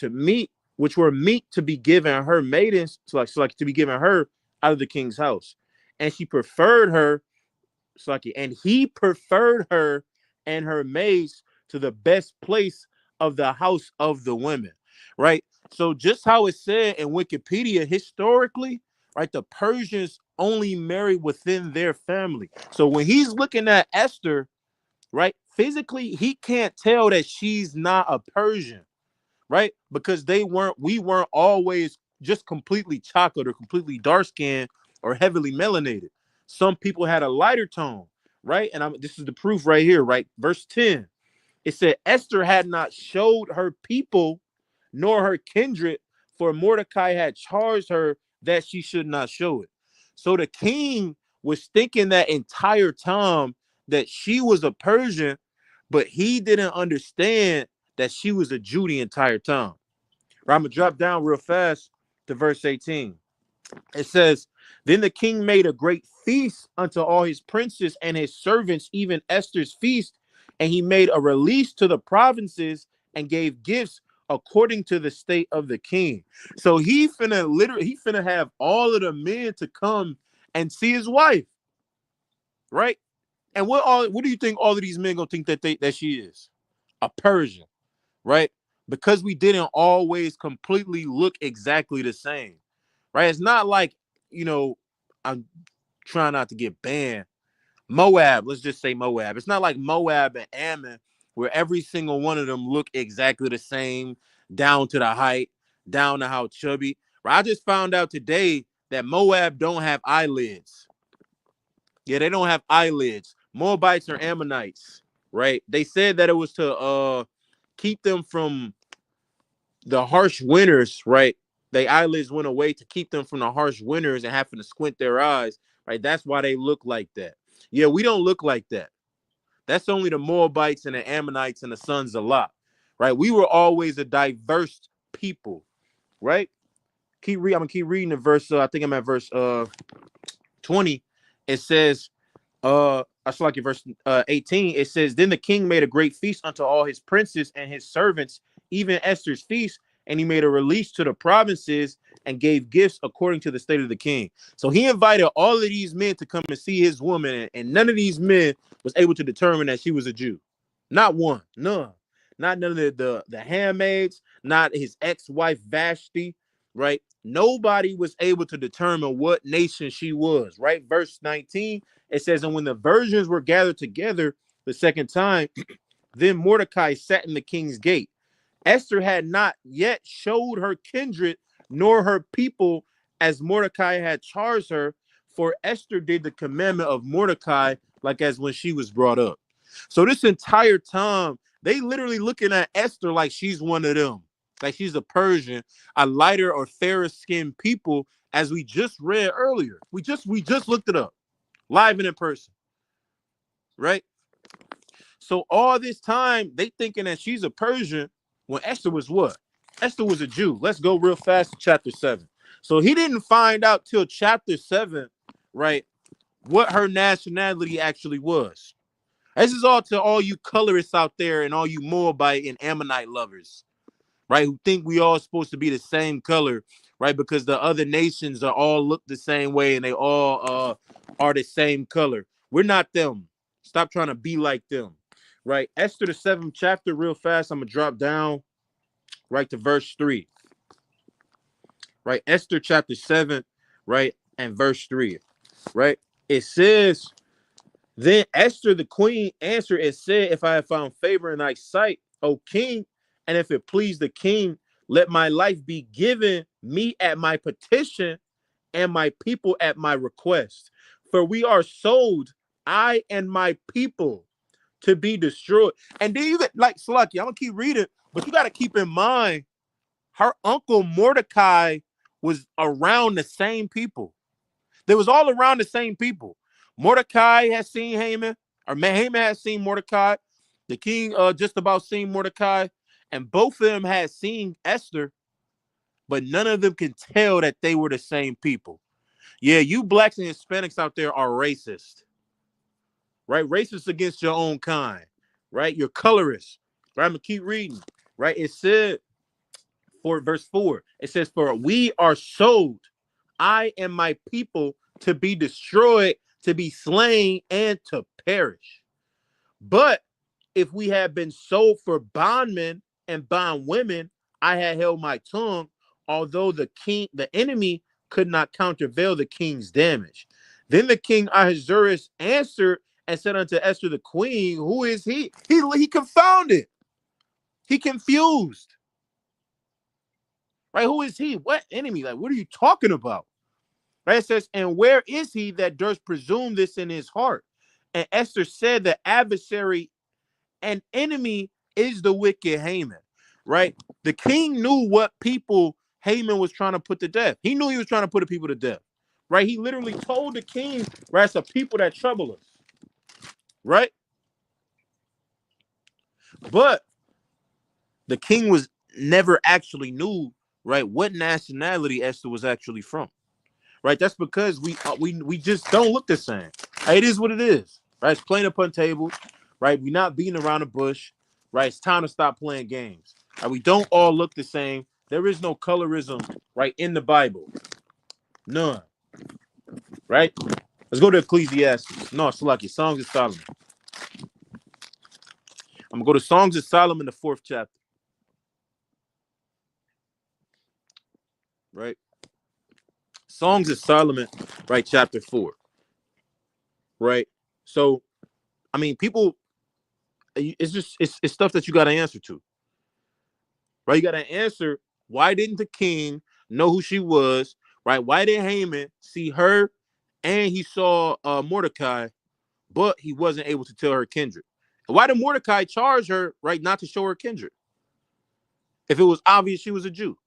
meet to be given her maidens, so like to be given her out of the king's house. And she preferred her, and he preferred her and her maids to the best place of the house of the women. Right. So just how it said in Wikipedia, historically, right, the Persians only married within their family. So when he's looking at Esther, right, physically, he can't tell that she's not a Persian, right? Because we weren't always just completely chocolate or completely dark skinned or heavily melanated. Some people had a lighter tone, right? And this is the proof right here, right? Verse 10. It said, Esther had not showed her people nor her kindred, for Mordecai had charged her that she should not show it. So the king was thinking that entire time that she was a Persian, but he didn't understand that she was a Jew the entire time. Right, I'm going to drop down real fast to verse 18. It says, then the king made a great feast unto all his princes and his servants, even Esther's feast, and he made a release to the provinces and gave gifts according to the state of the king. So he finna have all of the men to come and see his wife, right? And what do you think all of these men gonna think that she is? A Persian, right? Because we didn't always completely look exactly the same, right? It's not like, I'm trying not to get banned. Moab, let's just say Moab. It's not like Moab and Ammon, where every single one of them look exactly the same, down to the height, down to how chubby. Right? I just found out today that Moab don't have eyelids. Yeah, they don't have eyelids. Moabites are Ammonites, right? They said that it was to keep them from the harsh winters, right? Their eyelids went away to keep them from the harsh winters and having to squint their eyes, right? That's why they look like that. Yeah, we don't look like that. That's only the Moabites and the Ammonites and the sons of Lot, right? We were always a diverse people, right? I'm gonna keep reading the verse. I think I'm at verse 20. It says, I should like it, verse 18. It says, then the king made a great feast unto all his princes and his servants, even Esther's feast, and he made a release to the provinces and gave gifts according to the state of the king. So he invited all of these men to come and see his woman, and none of these men was able to determine that she was a Jew. Not one, none. Not none of the handmaids, not his ex-wife Vashti, right? Nobody was able to determine what nation she was, right? Verse 19, it says, and when the virgins were gathered together the second time, then Mordecai sat in the king's gate. Esther had not yet showed her kindred nor her people as Mordecai had charged her, for Esther did the commandment of Mordecai like as when she was brought up. So this entire time, they literally looking at Esther like she's one of them, like she's a Persian, a lighter or fairer skinned people, as we just read earlier. We just looked it up, live and in person, right? So all this time, they thinking that she's a Persian when Esther was what? Esther was a Jew. Let's go real fast to chapter 7. So he didn't find out till chapter 7, right, what her nationality actually was. This is all to all you colorists out there and all you Moabite and Ammonite lovers, right, who think we all supposed to be the same color, right, because the other nations are all look the same way and they all are the same color. We're not them. Stop trying to be like them. Right, Esther the 7th chapter, real fast. I'm gonna drop down right to verse 3. Right, Esther chapter 7, right, and verse 3. Right, it says, then Esther the queen answered and said, if I have found favor in thy sight, O king, and if it please the king, let my life be given me at my petition and my people at my request. For we are sold, I and my people, to be destroyed. And then you get like Slucky, I'm gonna keep reading, but you got to keep in mind her uncle Mordecai was around the same people. They was all around the same people. Mordecai has seen Haman, or Haman has seen Mordecai. The king just about seen Mordecai, and both of them had seen Esther, but none of them can tell that they were the same people. Yeah, you blacks and Hispanics out there are racist. Right? Racist against your own kind, right? You're colorist, right? I'm gonna keep reading, right? It said, for verse 4, it says, for we are sold, I and my people, to be destroyed, to be slain, and to perish. But if we had been sold for bondmen and bondwomen, I had held my tongue, although the enemy could not countervail the king's damage. Then the king Ahasuerus answered and said unto Esther the queen, who is he? He confounded. He confused. Right? Who is he? What enemy? Like, what are you talking about? Right? It says, and where is he that durst presume this in his heart? And Esther said, the adversary and enemy is the wicked Haman. Right? The king knew what people Haman was trying to put to death. He knew he was trying to put the people to death. Right? He literally told the king, right, it's the people that trouble us. Right? But the king was never actually knew, right, what nationality Esther was actually from. right? That's because we just don't look the same. It is what it is, right? It's plain upon table, right? We're not beating around the bush, right? It's time to stop playing games. Right? We don't all look the same. There is no colorism, right, in the Bible. None, right? Let's go to Ecclesiastes. No, Salaki, Songs of Solomon. I'm gonna go to Songs of Solomon, the 4th chapter. Right? Songs of Solomon, right, chapter 4. Right? So, I mean, people, it's stuff that you got to answer to. Right? You got to answer, why didn't the king know who she was? Right? Why did Haman see her and he saw Mordecai, but he wasn't able to tell her kindred? Why did Mordecai charge her, right, not to show her kindred if it was obvious she was a Jew?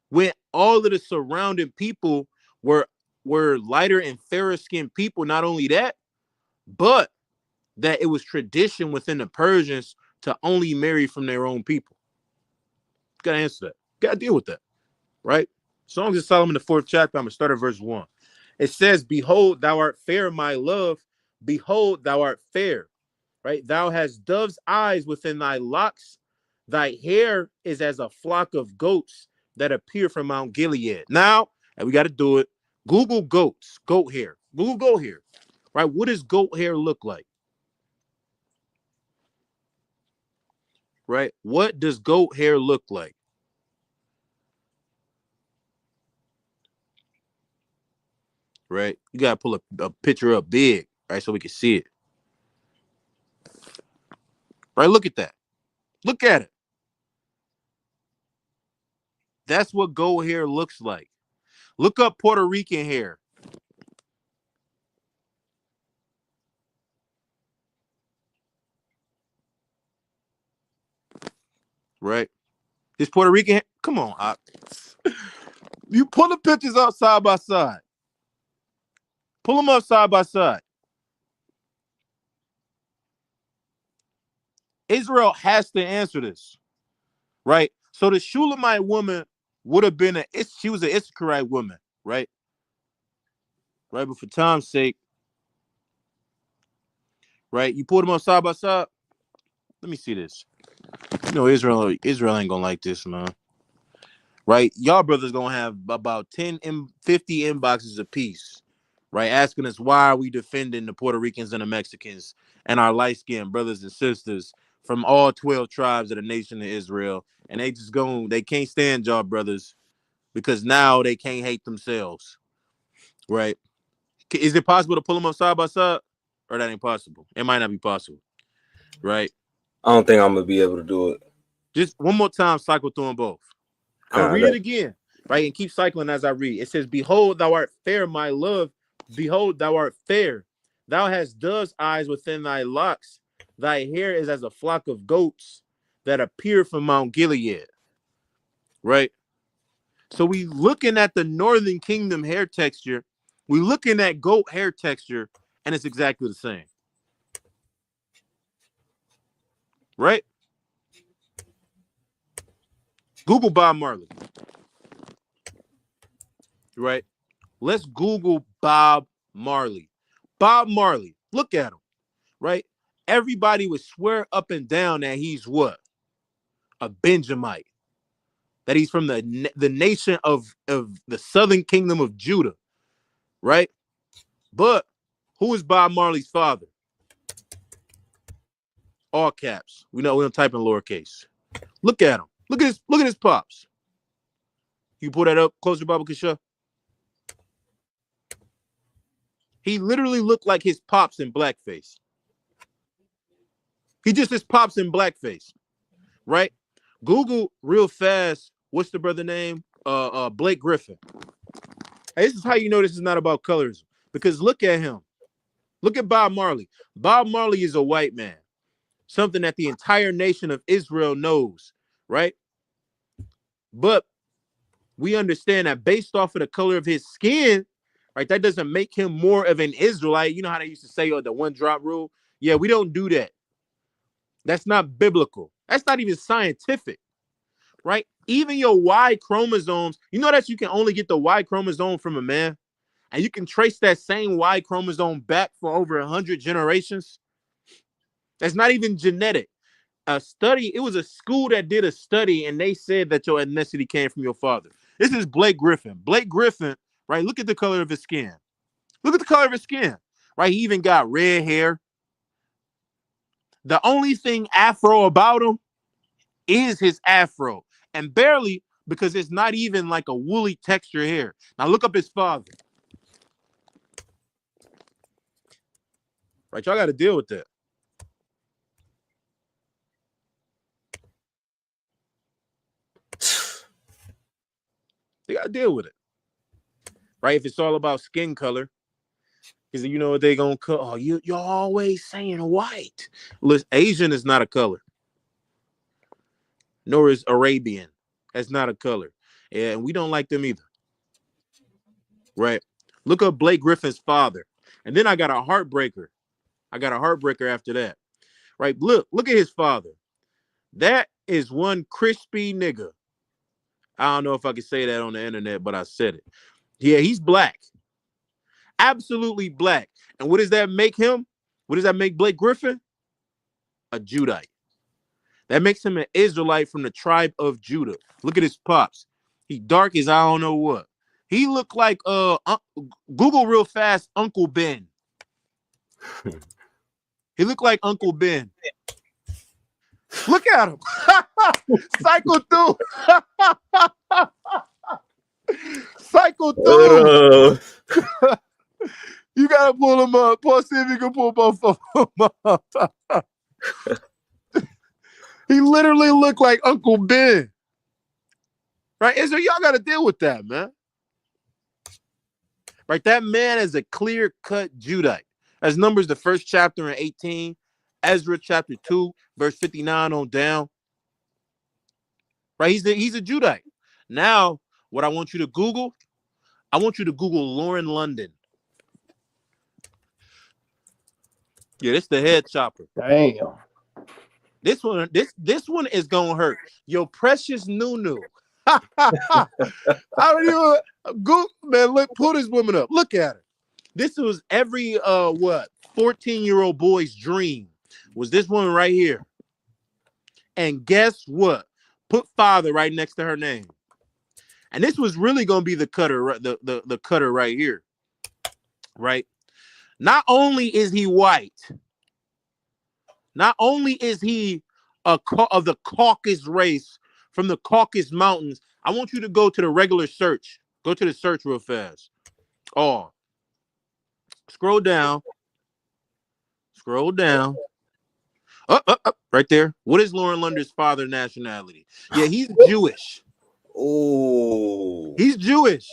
When all of the surrounding people were lighter and fairer skinned people, not only that, but that it was tradition within the Persians to only marry from their own people. Gotta answer that. Gotta deal with that, right? Songs of Solomon, the 4th chapter, I'm gonna start at verse 1. It says, behold, thou art fair, my love. Behold, thou art fair, right? Thou hast dove's eyes within thy locks. Thy hair is as a flock of goats that appear from Mount Gilead. Now, and we got to do it. Google goats, goat hair. Google goat hair, right? What does goat hair look like? Right? What does goat hair look like? Right? You got to pull a picture up big, right? So we can see it. Right? Look at that. Look at it. That's what goat hair looks like. Look up Puerto Rican hair. Right? This Puerto Rican hair. Come on. You pull the pictures up side by side. Pull them up side by side. Israel has to answer this. Right? So the Shulamite woman would have been she was an Issacharite woman, right? Right, but for time's sake, right? You pull them up side by side. Let me see this. You know, Israel ain't gonna like this, man. Right? Y'all brothers gonna have about 10 50 inboxes apiece, right? Asking us why are we defending the Puerto Ricans and the Mexicans and our light-skinned brothers and sisters from all 12 tribes of the nation of Israel. And they can't stand y'all brothers because now they can't hate themselves. Right? Is it possible to pull them up side by side? Or that ain't possible? It might not be possible. Right? I don't think I'm gonna be able to do it. Just one more time, cycle through them both. I'm gonna read it again, right? And keep cycling as I read. It says, behold, thou art fair, my love. Behold, thou art fair. Thou hast dove's eyes within thy locks. Thy hair is as a flock of goats that appear from Mount Gilead. Right? So we looking at the northern kingdom hair texture. We looking at goat hair texture, and it's exactly the same. Right? Google Bob Marley. Right? Let's Google Bob Marley. Bob Marley. Look at him. Right? Everybody would swear up and down that he's what? A Benjamite. That he's from the nation of the southern kingdom of Judah. Right? But who is Bob Marley's father? All caps. We don't type in lowercase. Look at him. Look at his pops. You pull that up closer to Baba Kasha. He literally looked like his pops in blackface. He just his pops in blackface. Right? Google real fast. What's the brother name? Blake Griffin. Hey, this is how you know this is not about colorism. Because look at him. Look at Bob Marley. Bob Marley is a white man. Something that the entire nation of Israel knows, right? But we understand that based off of the color of his skin, right, that doesn't make him more of an Israelite. You know how they used to say, the one drop rule? Yeah, we don't do that. That's not biblical. That's not even scientific, right? Even your Y chromosomes, you know that you can only get the Y chromosome from a man, and you can trace that same Y chromosome back for over 100 generations. That's not even genetic. A study, it was a school that did a study, and they said that your ethnicity came from your father. This is Blake Griffin. Blake Griffin, right? Look at the color of his skin. Look at the color of his skin, right? He even got red hair. The only thing Afro about him is his Afro, and barely because it's not even like a woolly texture hair. Now look up his father. Right, y'all got to deal with that. They got to deal with it. Right, if it's all about skin color, because you know what they gonna cut. Oh, you're always saying white. Listen, Asian is not a color, nor is Arabian. That's not a color, and we don't like them either. Right? Look up Blake Griffin's father, and then I got a heartbreaker. After that. Right? Look at his father. That is one crispy nigga. I don't know if I can say that on the internet, but I said it. Yeah, he's black. Absolutely black. And what does that make him? What does that make Blake Griffin? A Judite. That makes him an Israelite from the tribe of Judah. Look at his pops. He dark as I don't know what. He looked like Google real fast Uncle Ben. He looked like Uncle Ben. Look at him. Cycle through. Cycle through. You gotta pull him up. See if you can pull both of them up. He literally looked like Uncle Ben. Right? And so y'all gotta deal with that, man. Right? That man is a clear-cut Judite. As Numbers, the first chapter in 18, Ezra chapter 2, verse 59 on down. Right? He's a Judite. Now, what I want you to Google, Lauren London. Yeah, this the head chopper. Damn. This one is gonna hurt. Yo, precious Nunu. I don't even go, man. Look, pull this woman up. Look at her. This was every 14-year-old boy's dream. Was this one right here? And guess what? Put father right next to her name. And this was really gonna be the cutter, the cutter right here. Right? Not only is he white, not only is he of the Caucasus race from the Caucasus Mountains. I want you to go to the regular search. Go to the search real fast. Oh, scroll down. Scroll down. Up, right there. What is Lauren Lunder's father nationality? Yeah, he's Jewish. Oh, He's Jewish.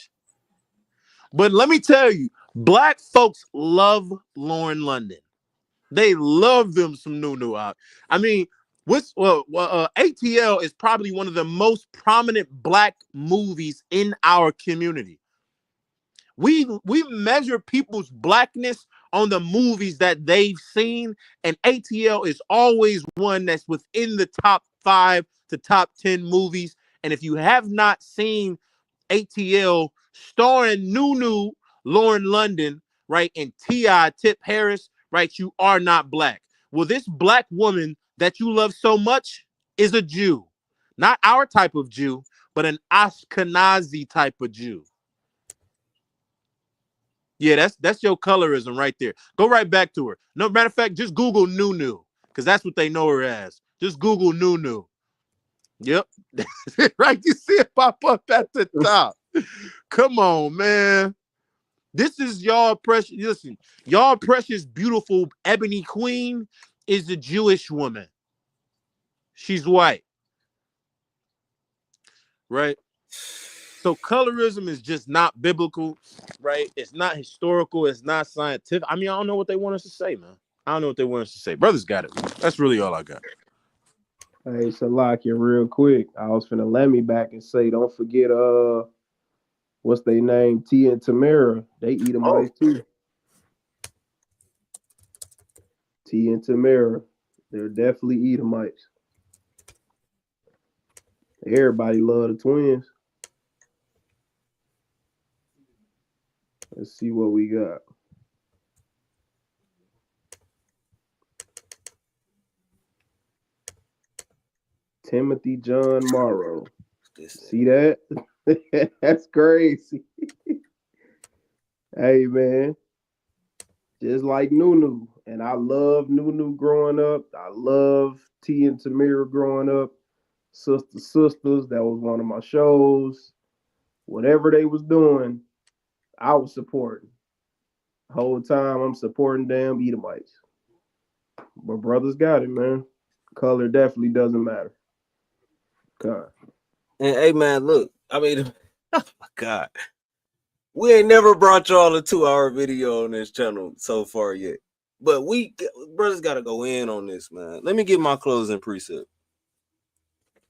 But let me tell you, black folks love Lauren London. They love them some Nunu out. I mean, ATL is probably one of the most prominent black movies in our community. We measure people's blackness on the movies that they've seen, and ATL is always one that's within the top 5 to top 10 movies. And if you have not seen ATL starring Nunu, Lauren London, right, and T.I. Tip Harris, right, you are not black. Well, this black woman that you love so much is a Jew. Not our type of Jew, but an Ashkenazi type of Jew. Yeah, that's your colorism right there. Go right back to her. No matter of fact, just Google Nunu, because that's what they know her as. Just Google Nunu. Yep. Right? You see it pop up at the top. Come on, man. This is y'all precious. Listen, y'all precious, beautiful ebony queen is a Jewish woman. She's white. Right? So colorism is just not biblical, right? It's not historical. It's not scientific. I mean, I don't know what they want us to say, man. I don't know what they want us to say. Brothers got it. That's really all I got. Hey, Salakia, real quick. I was finna let me back and say, don't forget, what's their name? Tia and Tamara. They Edomites too. Tia and Tamara. They're definitely Edomites. Everybody love the Twins. Let's see what we got. Timothy John Morrow. See that? That's crazy. Hey, man. Just like Nunu. And I love Nunu growing up. I love T and Tamira growing up. Sisters, that was one of my shows. Whatever they was doing, I was supporting. The whole time I'm supporting damn Edomites. But brothers got it, man. Color definitely doesn't matter. God. And hey, man, look, I mean, oh my God. We ain't never brought y'all a 2-hour video on this channel so far yet. But brothers got to go in on this, man. Let me get my closing precept.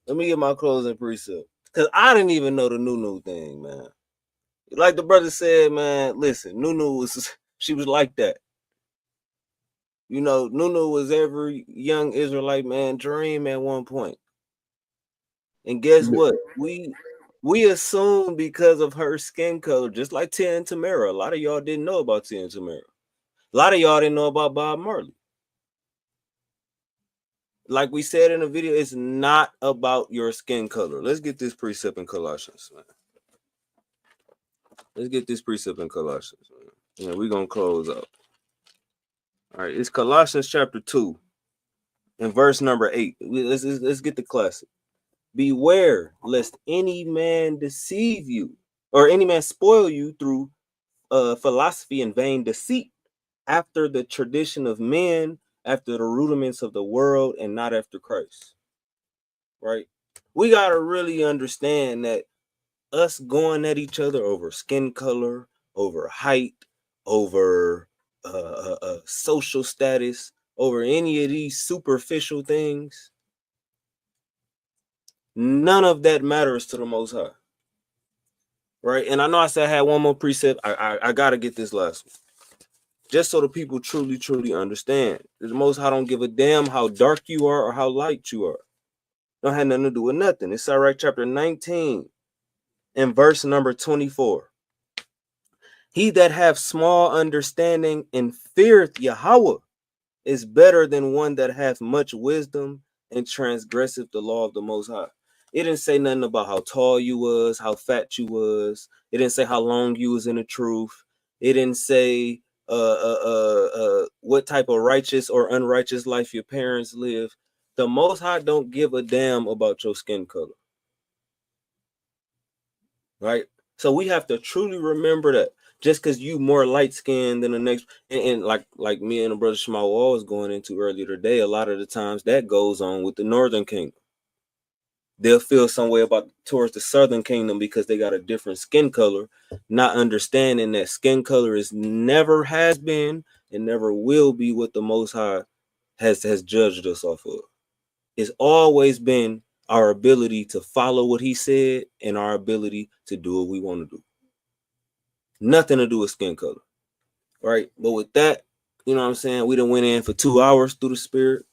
Because I didn't even know the Nunu thing, man. Like the brother said, man, listen, Nunu she was like that. You know, Nunu was every young Israelite man dream at one point. And guess what? We assume because of her skin color, just like Tia and Tamara. A lot of y'all didn't know about Tia and Tamara. A lot of y'all didn't know about Bob Marley. Like we said in the video, it's not about your skin color. Let's get this precept in Colossians, man. Let's get this precept in Colossians, man. Yeah, we're going to close out. All right, it's Colossians chapter 2 and verse number 8. Let's get the classic. Beware lest any man deceive you or any man spoil you through philosophy and vain deceit, after the tradition of men, after the rudiments of the world, and not after Christ. Right? We got to really understand that us going at each other over skin color, over height, over social status, over any of these superficial things, none of that matters to the Most High. Right? And I know I said I had one more precept. I got to get this last one. Just so the people truly, truly understand. The Most High don't give a damn how dark you are or how light you are. Don't have nothing to do with nothing. It's Sirach chapter 19 and verse number 24. He that hath small understanding and feareth Yahweh is better than one that hath much wisdom and transgresseth the law of the Most High. It didn't say nothing about how tall you was, how fat you was. It didn't say how long you was in the truth. It didn't say what type of righteous or unrighteous life your parents live. The Most High don't give a damn about your skin color. Right? So we have to truly remember that. Just because you more light-skinned than the next, and like me and the brother Shema was going into earlier today, a lot of the times that goes on with the Northern Kingdom. They'll feel some way about towards the Southern Kingdom because they got a different skin color, not understanding that skin color is never has been and never will be what the Most High has judged us off of. It's always been our ability to follow what he said and our ability to do what we want to do. Nothing to do with skin color. Right? But with that, you know what I'm saying? We done went in for 2 hours through the Spirit.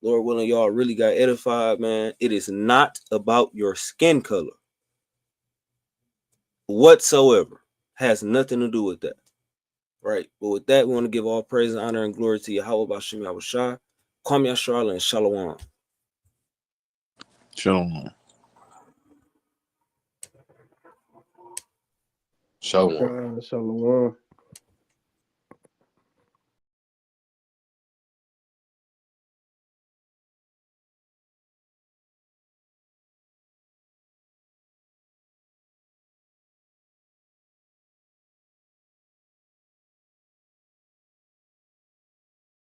Lord willing, y'all really got edified, man. It is not about your skin color whatsoever. Has nothing to do with that. Right? But with that, we want to give all praise, honor, and glory to Yahweh B'Shem Yahushua, Kwam Yashar, and Shalom. Shalom. Shalom. Shalom.